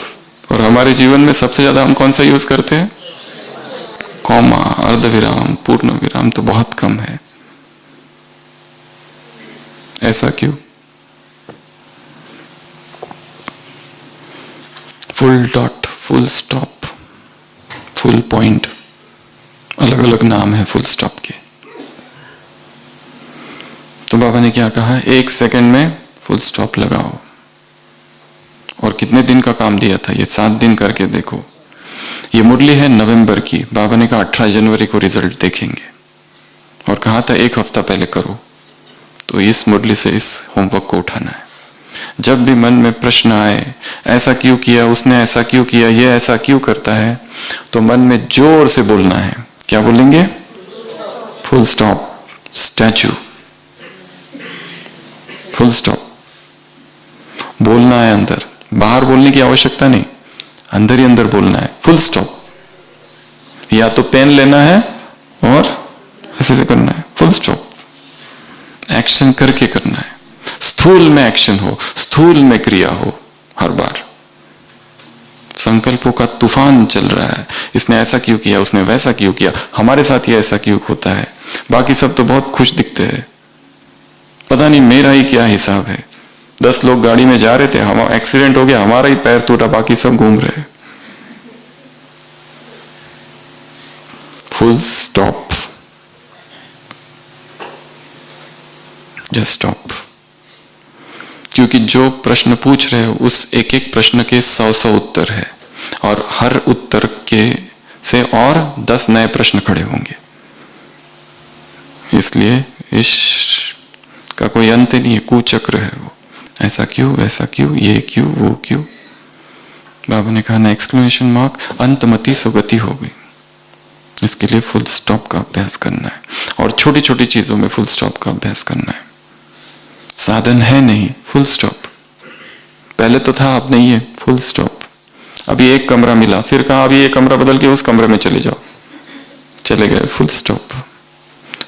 [SPEAKER 1] और हमारे जीवन में सबसे ज्यादा हम कौन सा यूज करते हैं? कॉमा, अर्धविराम, पूर्ण विराम तो बहुत कम है। ऐसा क्यों? Full dot, full stop, full point, अलग अलग नाम है फुल स्टॉप के। तो बाबा ने क्या कहा? 1 सेकंड में फुल स्टॉप लगाओ। और कितने दिन का काम दिया था? ये 7 दिन करके देखो। ये मुरली है नवंबर की। बाबा ने कहा 18 जनवरी को रिजल्ट देखेंगे और कहा था 1 हफ्ता पहले करो। तो इस मुरली से इस होमवर्क को उठाना है। जब भी मन में प्रश्न आए, ऐसा क्यों किया, उसने ऐसा क्यों किया, ये ऐसा क्यों करता है, तो मन में जोर से बोलना है। क्या बोलेंगे? Full stop, statue, full stop बोलना है। अंदर बाहर बोलने की आवश्यकता नहीं, अंदर ही अंदर बोलना है फुल स्टॉप। या तो पेन लेना है और ऐसे से करना है फुल स्टॉप। एक्शन करके करना है। स्थूल में एक्शन हो, स्थूल में क्रिया हो। हर बार संकल्पों का तूफान चल रहा है। इसने ऐसा क्यों किया, उसने वैसा क्यों किया, हमारे साथ ये ऐसा क्यों होता है। बाकी सब तो बहुत खुश दिखते हैं, पता नहीं मेरा ही क्या हिसाब है। 10 लोग गाड़ी में जा रहे थे, हम एक्सीडेंट हो गया, हमारा ही पैर टूटा, बाकी सब घूम रहे। Full stop, just stop. क्योंकि जो प्रश्न पूछ रहे हो उस एक एक प्रश्न के 100 उत्तर है और हर उत्तर के से और 10 नए प्रश्न खड़े होंगे। इसलिए इस का कोई अंत नहीं है, कुचक्र है वो। ऐसा क्यों, वैसा क्यों, ये क्यों, वो क्यों। बाबा ने कहा ना एक्सक्लेमेशन मार्क, अंतमति सुगति हो गई। इसके लिए फुल स्टॉप का अभ्यास करना है और छोटी छोटी चीजों में फुल स्टॉप का अभ्यास करना है। साधन है नहीं, फुल स्टॉप। पहले तो था, अब नहीं है, फुल स्टॉप। अभी एक कमरा मिला, फिर कहा अभी ये कमरा बदल के उस कमरे में चले जाओ, चले गए, फुल स्टॉप।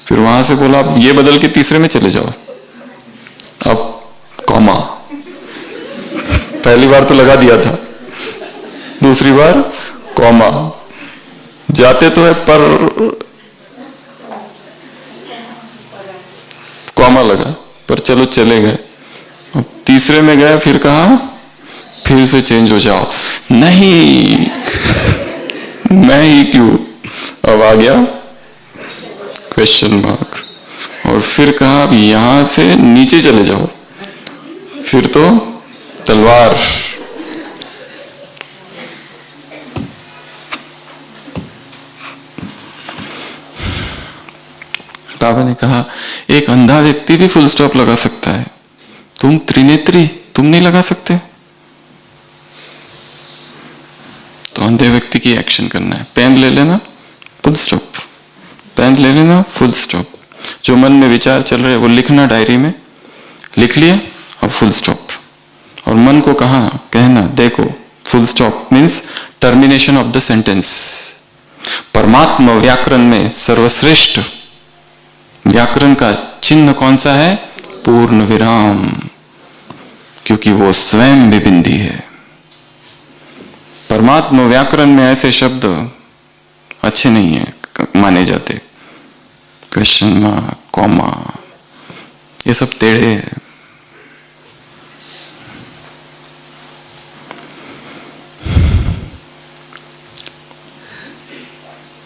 [SPEAKER 1] फिर वहां से बोला अब ये बदल के तीसरे में चले जाओ, अब कॉमा। पहली बार तो लगा दिया था, दूसरी बार कॉमा। जाते तो है पर कॉमा लगा, पर चलो चले गए। अब तीसरे में गए, फिर कहा फिर से चेंज हो जाओ, नहीं मैं ही क्यों। अब आ गया क्वेश्चन मार्क। और फिर कहा अब यहां से नीचे चले जाओ, फिर तो तलवार। बाबा ने कहा एक अंधा व्यक्ति भी फुल स्टॉप लगा सकता है, तुम त्रिनेत्री तुम नहीं लगा सकते। तो अंधे व्यक्ति की एक्शन करना है। पेन ले लेना, फुल स्टॉप, पेन ले लेना, फुल स्टॉप। जो मन में विचार चल रहे हैं वो लिखना, डायरी में लिख लिया, अब फुल स्टॉप। और मन को कहा कहना, देखो full stop means termination of the sentence. परमात्मा व्याकरण में सर्वश्रेष्ठ व्याकरण का चिन्ह कौन सा है? पूर्ण विराम, क्योंकि वो स्वयं भी बिंदी है। परमात्मा व्याकरण में ऐसे शब्द अच्छे नहीं है माने जाते, क्वेश्चन मार्क, कॉमा, ये सब टेढ़े हैं।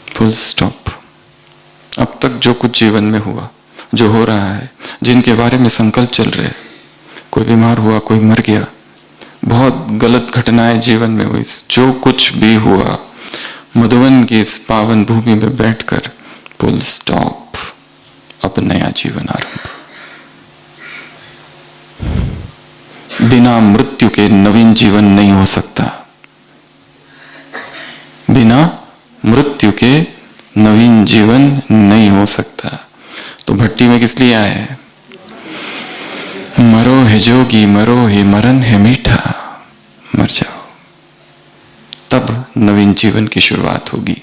[SPEAKER 1] Full stop. अब तक जो कुछ जीवन में हुआ, जो हो रहा है, जिनके बारे में संकल्प चल रहे हैं, कोई बीमार हुआ, कोई मर गया, बहुत गलत घटनाएं जीवन में हुई, जो कुछ भी हुआ, मधुवन की इस पावन भूमि में बैठकर फुल स्टॉप, अब नया जीवन आरंभ। बिना मृत्यु के नवीन जीवन नहीं हो सकता। बिना मृत्यु के नवीन जीवन नहीं हो सकता। तो भट्टी में किस लिए आए हैं? मरो है जोगी, मरो है मरण है मीठा, मर जाओ, तब नवीन जीवन की शुरुआत होगी।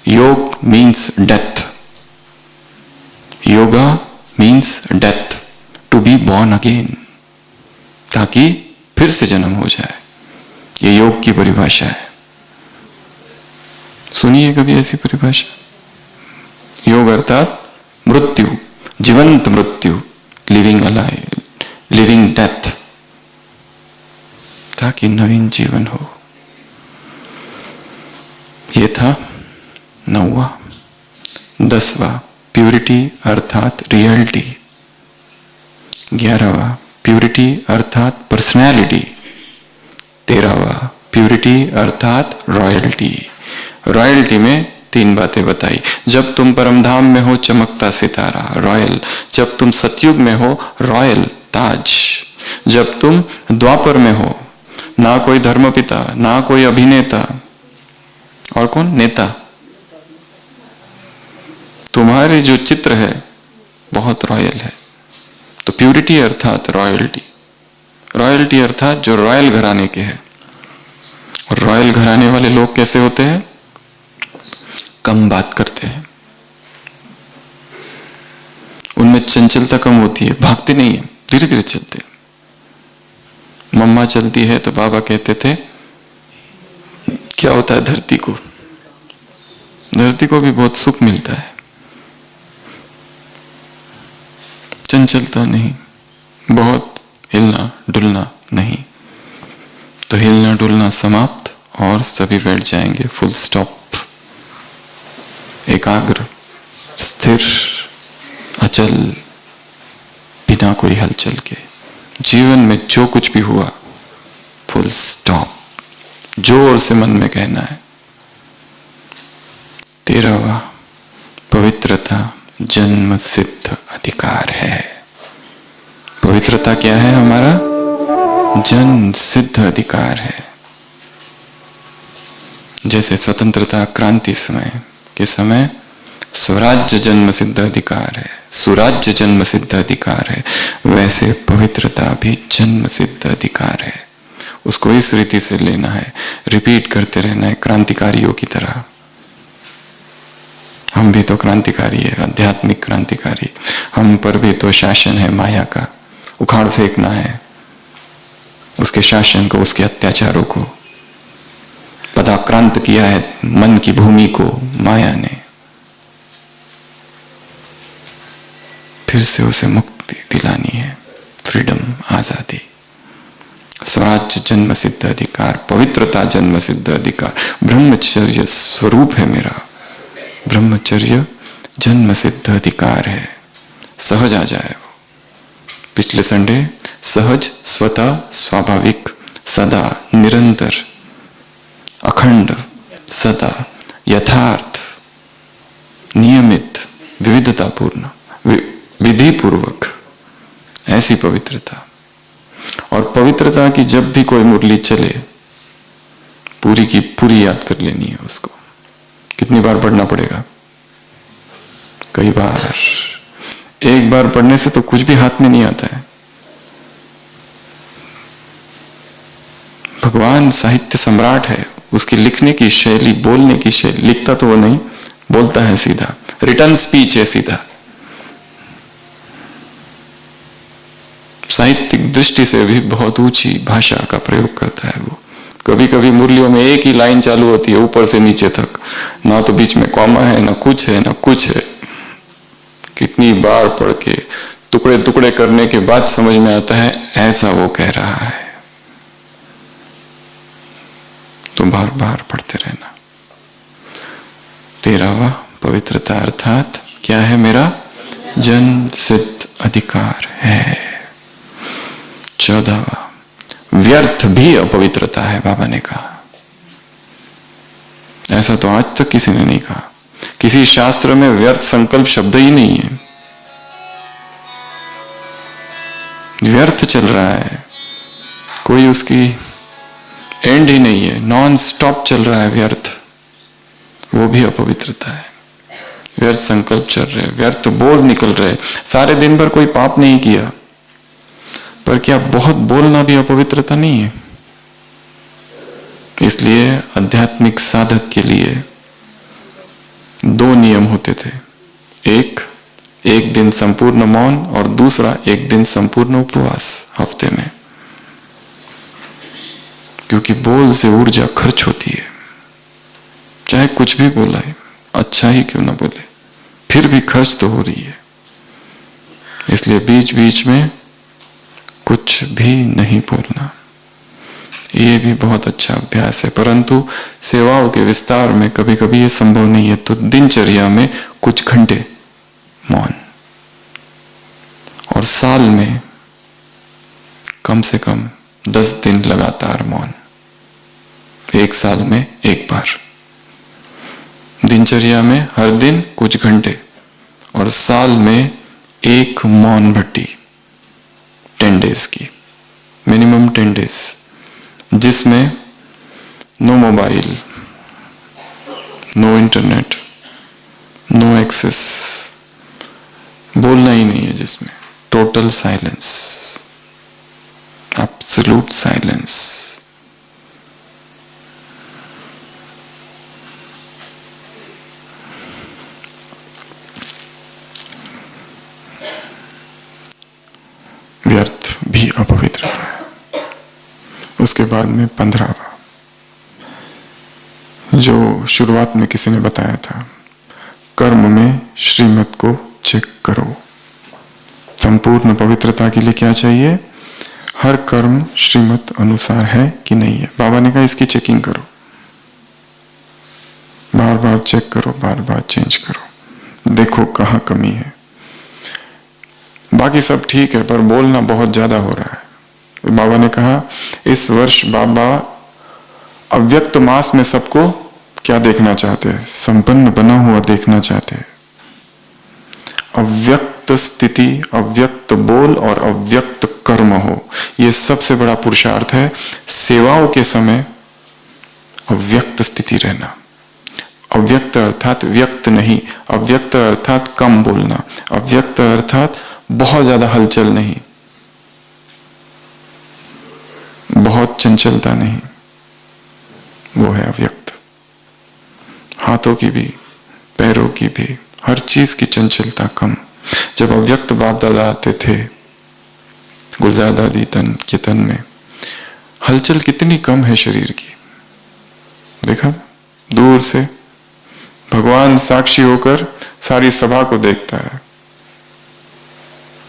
[SPEAKER 1] Yog means death, yoga means death, to be born again, ताकि फिर से जन्म हो जाए। ये योग की परिभाषा है। सुनिए कभी ऐसी परिभाषा? योग अर्थात मृत्यु, जीवंत मृत्यु, लिविंग अलाइव, लिविंग डेथ, ताकि नवीन जीवन हो। ये था 9वां। 10वां प्यूरिटी अर्थात रियलिटी। 11वां प्यूरिटी अर्थात पर्सनैलिटी। 13वां प्यूरिटी अर्थात रॉयल्टी। रॉयल्टी में 3 बातें बताई। जब तुम परमधाम में हो, चमकता सितारा, रॉयल। जब तुम सतयुग में हो, रॉयल, ताज। जब तुम द्वापर में हो, ना कोई धर्मपिता, ना कोई अभिनेता, और कौन? नेता। तुम्हारे जो चित्र है बहुत रॉयल है। तो प्यूरिटी अर्थात रॉयल्टी। रॉयल्टी अर्थात जो रॉयल घराने के हैं। और रॉयल घराने वाले लोग कैसे होते हैं? कम बात करते हैं, उनमें चंचलता कम होती है, भागते नहीं है, धीरे धीरे चलते हैं। मम्मा चलती है तो बाबा कहते थे क्या होता है धरती को? धरती को भी बहुत सुख मिलता है, चंचलता नहीं, बहुत हिलना डुलना नहीं। तो हिलना डुलना समाप्त और सभी बैठ जाएंगे, फुल स्टॉप। एकाग्र, स्थिर, अचल, बिना कोई हलचल के। जीवन में जो कुछ भी हुआ, फुल स्टॉप, जोर से मन में कहना है। 13वां पवित्रता जन्म सिद्ध अधिकार है। पवित्रता क्या है? हमारा जन्म सिद्ध अधिकार है। जैसे स्वतंत्रता क्रांति के समय स्वराज्य जन्म सिद्ध अधिकार है, सुराज्य जन्म सिद्ध अधिकार है, वैसे पवित्रता भी जन्म सिद्ध अधिकार है। उसको इस रीति से लेना है, रिपीट करते रहना है, क्रांतिकारियों की तरह। हम भी तो क्रांतिकारी है, आध्यात्मिक क्रांतिकारी। हम पर भी तो शासन है माया का, उखाड़ फेंकना है उसके शासन को, उसके अत्याचारों को। पदाक्रांत किया है मन की भूमि को माया ने, फिर से उसे मुक्ति दिलानी है, फ्रीडम, आजादी। स्वराज्य जन्म सिद्ध अधिकार, पवित्रता जन्म सिद्ध अधिकार, ब्रह्मचर्य स्वरूप है मेरा, ब्रह्मचर्य जन्म सिद्ध अधिकार है। सहज आ जाए वो। पिछले संडे सहज, स्वतः, स्वाभाविक, सदा, निरंतर, अखंड, सदा, यथार्थ, नियमित, विविधतापूर्ण, विधि पूर्वक, ऐसी पवित्रता। और पवित्रता की जब भी कोई मुरली चले, पूरी की पूरी याद कर लेनी है उसको। कितनी बार पढ़ना पड़ेगा? कई बार। एक बार पढ़ने से तो कुछ भी हाथ में नहीं आता है। भगवान साहित्य सम्राट है, उसकी लिखने की शैली, बोलने की शैली, लिखता तो वो नहीं, बोलता है सीधा, रिटर्न स्पीच है सीधा। साहित्यिक दृष्टि से भी बहुत ऊंची भाषा का प्रयोग करता है वो। कभी कभी मुरलियों में एक ही लाइन चालू होती है ऊपर से नीचे तक, ना तो बीच में कॉमा है, ना कुछ है, ना कुछ है। कितनी बार पढ़ के टुकड़े टुकड़े करने के बाद समझ में आता है ऐसा वो कह रहा है। तो बार बार पढ़ते रहना। 13वां पवित्रता अर्थात क्या है? मेरा जन्म सिद्ध अधिकार है। 14वां व्यर्थ भी अपवित्रता है। बाबा ने कहा, ऐसा तो आज तक किसी ने नहीं कहा। किसी शास्त्र में व्यर्थ संकल्प शब्द ही नहीं है। व्यर्थ चल रहा है, कोई उसकी एंड ही नहीं है, नॉन स्टॉप चल रहा है व्यर्थ, वो भी अपवित्रता है। व्यर्थ संकल्प चल रहे, व्यर्थ बोल निकल रहे। सारे दिन भर कोई पाप नहीं किया, पर क्या बहुत बोलना भी अपवित्रता नहीं है? इसलिए आध्यात्मिक साधक के लिए 2 नियम होते थे। एक दिन संपूर्ण मौन और दूसरा 1 दिन संपूर्ण उपवास हफ्ते में। क्योंकि बोल से ऊर्जा खर्च होती है, चाहे कुछ भी बोला है, अच्छा ही क्यों ना बोले, फिर भी खर्च तो हो रही है। इसलिए बीच बीच में कुछ भी नहीं बोलना, ये भी बहुत अच्छा अभ्यास है। परंतु सेवाओं के विस्तार में कभी कभी ये संभव नहीं है, तो दिनचर्या में कुछ घंटे मौन, और साल में कम से कम 10 दिन लगातार मौन। 1 साल में 1 बार दिनचर्या में हर दिन कुछ घंटे, और साल में 1 मौन भट्टी 10 डेज की, मिनिमम 10 डेज, जिसमें no mobile, no internet, no access, बोलना ही नहीं है, जिसमें टोटल साइलेंस, एब्सोल्यूट साइलेंस। व्यर्थ भी अपवित्र है। उसके बाद में 15वां, जो शुरुआत में किसी ने बताया था, कर्म में श्रीमत को चेक करो। संपूर्ण पवित्रता के लिए क्या चाहिए? हर कर्म श्रीमत अनुसार है कि नहीं है। बाबा ने कहा इसकी चेकिंग करो, बार बार चेक करो, बार बार चेंज करो, देखो कहाँ कमी है। बाकी सब ठीक है, पर बोलना बहुत ज्यादा हो रहा है। बाबा ने कहा इस वर्ष बाबा अव्यक्त मास में सबको क्या देखना चाहते हैं? संपन्न बना हुआ देखना चाहते हैं। अव्यक्त स्थिति, अव्यक्त बोल और अव्यक्त कर्म हो, यह सबसे बड़ा पुरुषार्थ है। सेवाओं के समय अव्यक्त स्थिति रहना। अव्यक्त अर्थात व्यक्त नहीं, अव्यक्त अर्थात कम बोलना, अव्यक्त अर्थात बहुत ज्यादा हलचल नहीं, बहुत चंचलता नहीं, वो है अव्यक्त। हाथों की भी, पैरों की भी, हर चीज की चंचलता कम। जब अव्यक्त बाप दादा आते थे गुलजार दादी तन के तन में, हलचल कितनी कम है शरीर की, देखा? दूर से भगवान साक्षी होकर सारी सभा को देखता है।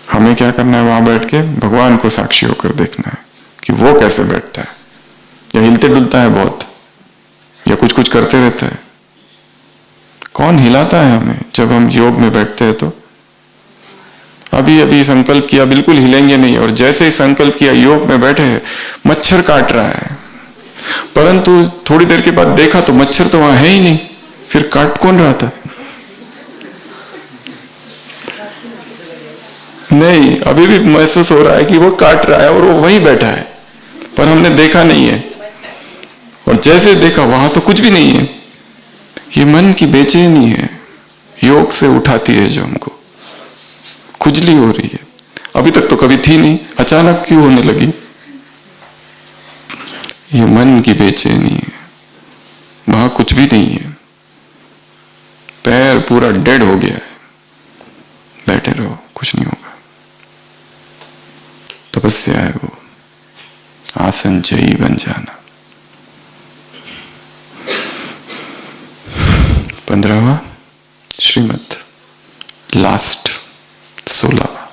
[SPEAKER 1] हमें क्या करना है? वहां बैठ के भगवान को साक्षी होकर देखना है कि वो कैसे बैठता है, या हिलते डुलता है बहुत, या कुछ कुछ करते रहता है। कौन हिलाता है हमें जब हम योग में बैठते हैं? तो अभी अभी संकल्प किया बिल्कुल हिलेंगे नहीं, और जैसे ही संकल्प किया योग में बैठे मच्छर काट रहा है, परंतु थोड़ी देर के बाद देखा तो मच्छर तो वहां है ही नहीं, फिर काट कौन रहा था? नहीं, अभी भी महसूस हो रहा है कि वो काट रहा है और वो वहीं बैठा है, पर हमने देखा नहीं है। और जैसे देखा वहां तो कुछ भी नहीं है। ये मन की बेचैनी है, योग से उठाती है, जो हमको खुजली हो रही है। अभी तक तो कभी थी नहीं, अचानक क्यों होने लगी? ये मन की बेचैनी है, वहां कुछ भी नहीं है, पैर पूरा डेड हो गया है, बैठे रहो, कुछ नहीं होगा। तपस्या है वो, आसन जयी बन जाना। 15वां श्रीमत, लास्ट 16वां,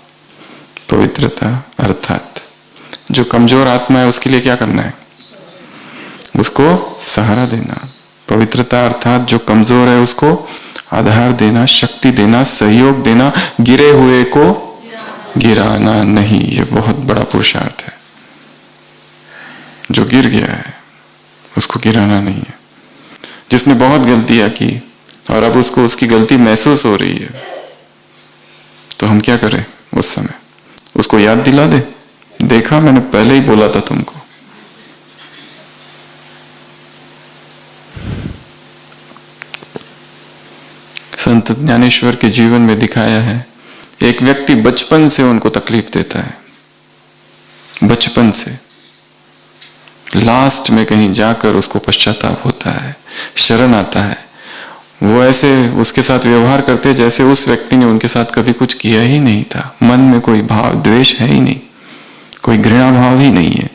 [SPEAKER 1] पवित्रता अर्थात जो कमजोर आत्मा है उसके लिए क्या करना है? उसको सहारा देना। पवित्रता अर्थात जो कमजोर है उसको आधार देना, शक्ति देना, सहयोग देना, गिरे हुए को गिराना नहीं। ये बहुत बड़ा पुरुषार्थ है। जो गिर गया है उसको गिराना नहीं है। जिसने बहुत गलतियां की और अब उसको उसकी गलती महसूस हो रही है, तो हम क्या करें? उस समय उसको याद दिला दे, देखा मैंने पहले ही बोला था तुमको। संत ज्ञानेश्वर के जीवन में दिखाया है, एक व्यक्ति बचपन से उनको तकलीफ देता है, बचपन से, लास्ट में कहीं जाकर उसको पश्चाताप होता है, शरण आता है। वो ऐसे उसके साथ व्यवहार करते जैसे उस व्यक्ति ने उनके साथ कभी कुछ किया ही नहीं था। मन में कोई भाव द्वेष है ही नहीं, कोई घृणा भाव ही नहीं है।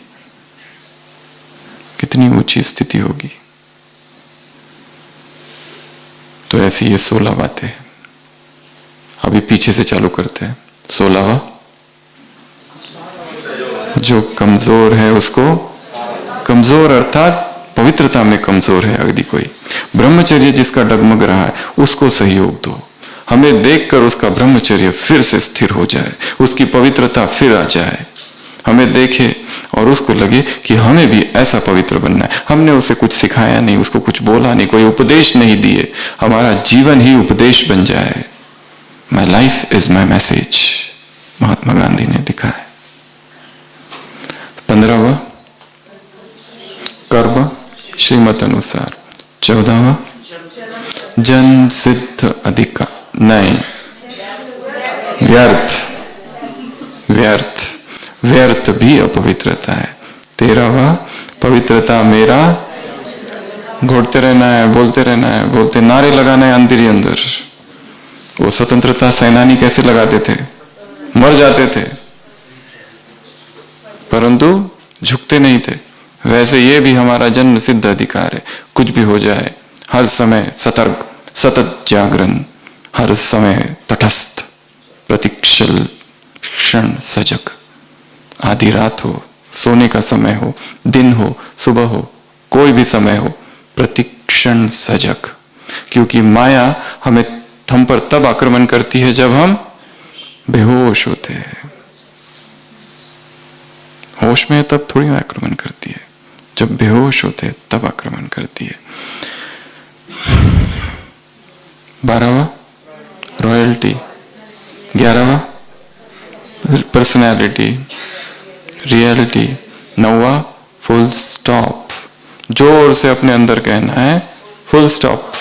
[SPEAKER 1] कितनी ऊंची स्थिति होगी। तो ऐसी ये 16 बातें हैं। अभी पीछे से चालू करते हैं। 16वां, जो कमजोर है उसको, कमजोर अर्थात पवित्रता में कमजोर है यदि कोई, ब्रह्मचर्य जिसका डगमग रहा है उसको सहयोग दो। हमें देखकर उसका ब्रह्मचर्य फिर से स्थिर हो जाए, उसकी पवित्रता फिर आ जाए। हमें देखे और उसको लगे कि हमें भी ऐसा पवित्र बनना है। हमने उसे कुछ सिखाया नहीं, उसको कुछ बोला नहीं, कोई उपदेश नहीं दिए, हमारा जीवन ही उपदेश बन जाए। My life is my message, Mahatma Gandhi ने लिखा है। 15वां, कर्म श्रीमत अनुसार। 14वां, जन सिद्ध अधिकार, नहीं, व्यर्थ, व्यर्थ, व्यर्थ भी अपवित्रता है। 13वां, पवित्रता मेरा, घोटते रहना है, बोलते रहना है, बोलते नारे लगाना है अंदर ही अंदर। वो स्वतंत्रता सेनानी कैसे लगाते थे? मर जाते थे परंतु झुकते नहीं थे। वैसे ये भी हमारा जन्म सिद्ध अधिकार है। कुछ भी हो जाए हर समय सतर्क, सतत जागरण, हर समय तटस्थ, प्रतीक्षल क्षण सजग। आधी रात हो, सोने का समय हो, दिन हो, सुबह हो, कोई भी समय हो, प्रतिक्षण सजग। क्योंकि माया हम पर तब आक्रमण करती है जब हम बेहोश होते हैं। होश में तब थोड़ी आक्रमण करती है, जब बेहोश होते हैं तब आक्रमण करती है। 12वां, रॉयल्टी। 11वां, पर्सनैलिटी, रियलिटी। 9वां, फुल स्टॉप। जोर से अपने अंदर कहना है फुल स्टॉप।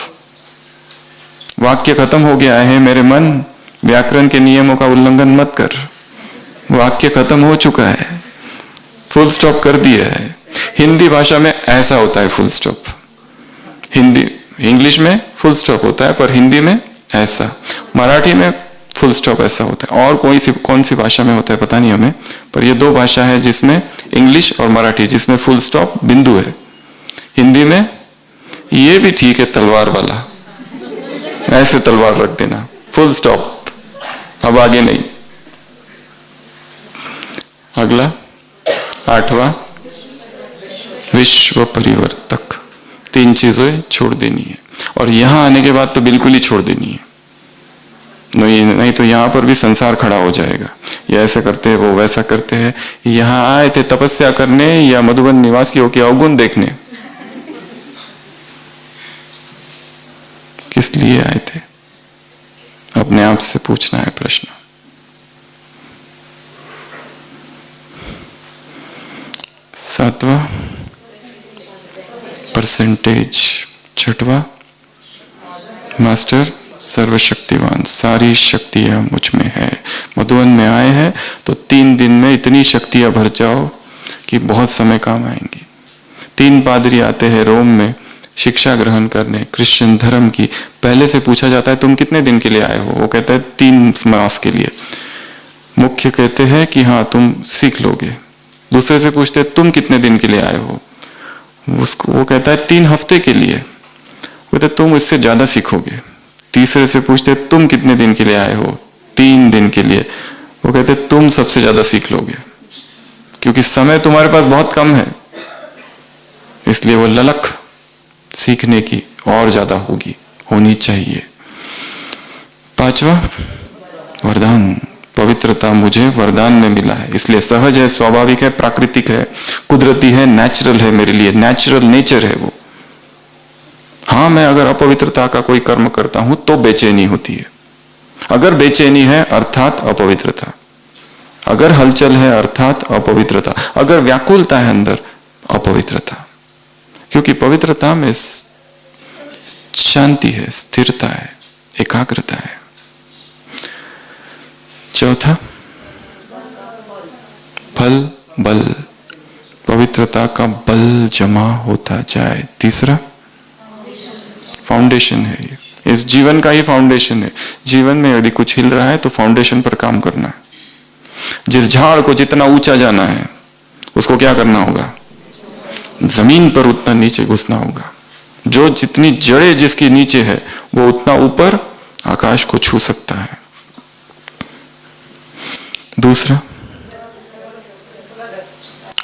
[SPEAKER 1] वाक्य खत्म हो गया है मेरे मन, व्याकरण के नियमों का उल्लंघन मत कर। वाक्य खत्म हो चुका है, फुल स्टॉप कर दिया है। हिंदी भाषा में ऐसा होता है फुल स्टॉप। हिंदी, इंग्लिश में फुल स्टॉप होता है पर हिंदी में ऐसा। मराठी में फुल स्टॉप ऐसा होता है। और कौन सी भाषा में होता है पता नहीं हमें, पर ये 2 भाषा है जिसमें, इंग्लिश और मराठी, जिसमें फुल स्टॉप बिंदु है। हिंदी में ये भी ठीक है, तलवार वाला, ऐसे तलवार रख देना, फुल स्टॉप, अब आगे नहीं। अगला 8वां, विश्व परिवर्तक। 3 चीजें छोड़ देनी है और यहां आने के बाद तो बिल्कुल ही छोड़ देनी है। नहीं तो यहां पर भी संसार खड़ा हो जाएगा। ये ऐसे करते हैं, वो वैसा करते हैं। यहां आए थे तपस्या करने या मधुबन निवासियों के अवगुण देखने? किस लिए आए थे? अपने आप से पूछना है प्रश्न। सातवां, परसेंटेज। 6वां, मास्टर सर्वशक्तिवान, सारी शक्तियां मुझ में है। मधुबन में आए हैं तो 3 दिन में इतनी शक्तियां भर जाओ कि बहुत समय काम आएंगी। 3 पादरी आते हैं रोम में शिक्षा ग्रहण करने क्रिश्चियन धर्म की। पहले से पूछा जाता है तुम कितने दिन के लिए आए हो? वो कहता है 3 मास के लिए। मुख्य कहते हैं कि हाँ तुम सीख लोगे। दूसरे से पूछते तुम कितने दिन के लिए आए हो, उसको वो कहता है 3 हफ्ते के लिए, वो कहते तुम इससे ज्यादा सीखोगे। तीसरे से पूछते तुम कितने दिन के लिए आए हो, 3 दिन के लिए, वो कहते तुम सबसे ज्यादा सीख लोगे, क्योंकि समय तुम्हारे पास बहुत कम है, इसलिए वो ललक सीखने की और ज्यादा होनी चाहिए। 5वां वरदान, पवित्रता मुझे वरदान में मिला है, इसलिए सहज है, स्वाभाविक है, प्राकृतिक है, कुदरती है, नेचुरल है, मेरे लिए नेचुरल नेचर है वो। हाँ, मैं अगर अपवित्रता का कोई कर्म करता हूं तो बेचैनी होती है। अगर बेचैनी है अर्थात अपवित्रता, अगर हलचल है अर्थात अपवित्रता, अगर व्याकुलता है अंदर अपवित्रता, क्योंकि पवित्रता में शांति है, स्थिरता है, एकाग्रता है। चौथा, फल बल, पवित्रता का बल जमा होता जाए। तीसरा, फाउंडेशन है, ये इस जीवन का ही फाउंडेशन है। जीवन में यदि कुछ हिल रहा है तो फाउंडेशन पर काम करना है। जिस झाड़ को जितना ऊंचा जाना है उसको क्या करना होगा, जमीन पर उतना नीचे घुसना होगा। जो जितनी जड़ें जिसकी नीचे है वो उतना ऊपर आकाश को छू सकता है। दूसरा,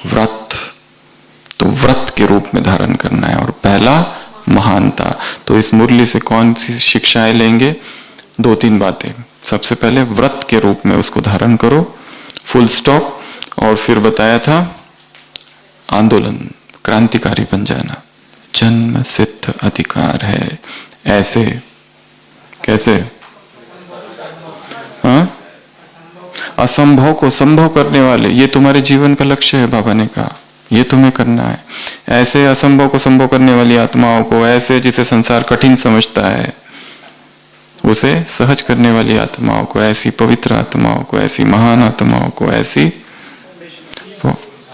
[SPEAKER 1] व्रत, तो व्रत के रूप में धारण करना है। और पहला, महानता। तो इस मुरली से कौन सी शिक्षाएं लेंगे, 2-3 बातें। सबसे पहले व्रत के रूप में उसको धारण करो, फुल स्टॉप। और फिर बताया था आंदोलन, क्रांतिकारी बन जाना, जन्म सिद्ध अधिकार है। ऐसे कैसे, हाँ, असंभव को संभव करने वाले, ये तुम्हारे जीवन का लक्ष्य है। बाबा ने कहा ये तुम्हें करना है। ऐसे असंभव को संभव करने वाली आत्माओं को, ऐसे जिसे संसार कठिन समझता है उसे सहज करने वाली आत्माओं को, ऐसी पवित्र आत्माओं को, ऐसी महान आत्माओं को, ऐसी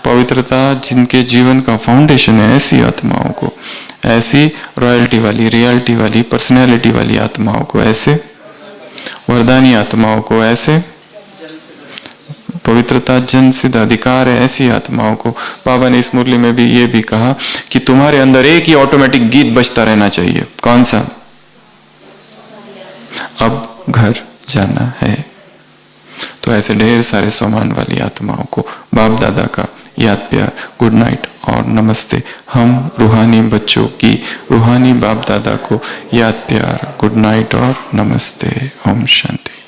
[SPEAKER 1] पवित्रता जिनके जीवन का फाउंडेशन है, ऐसी आत्माओं को, ऐसी रॉयल्टी वाली, रियलिटी वाली, पर्सनैलिटी वाली आत्माओं को, ऐसे वरदानी आत्माओं को, ऐसे पवित्रता जन्म सिद्ध अधिकार है ऐसी आत्माओं को। बाबा ने इस मुरली में भी ये भी कहा कि तुम्हारे अंदर एक ही ऑटोमेटिक गीत बजता रहना चाहिए। कौन सा, अब घर जाना है। तो ऐसे ढेर सारे सम्मान वाली आत्माओं को बाप दादा का याद प्यार, गुड नाइट और नमस्ते। हम रूहानी बच्चों की रूहानी बाप दादा को याद प्यार, गुड नाइट और नमस्ते। ओम शांति।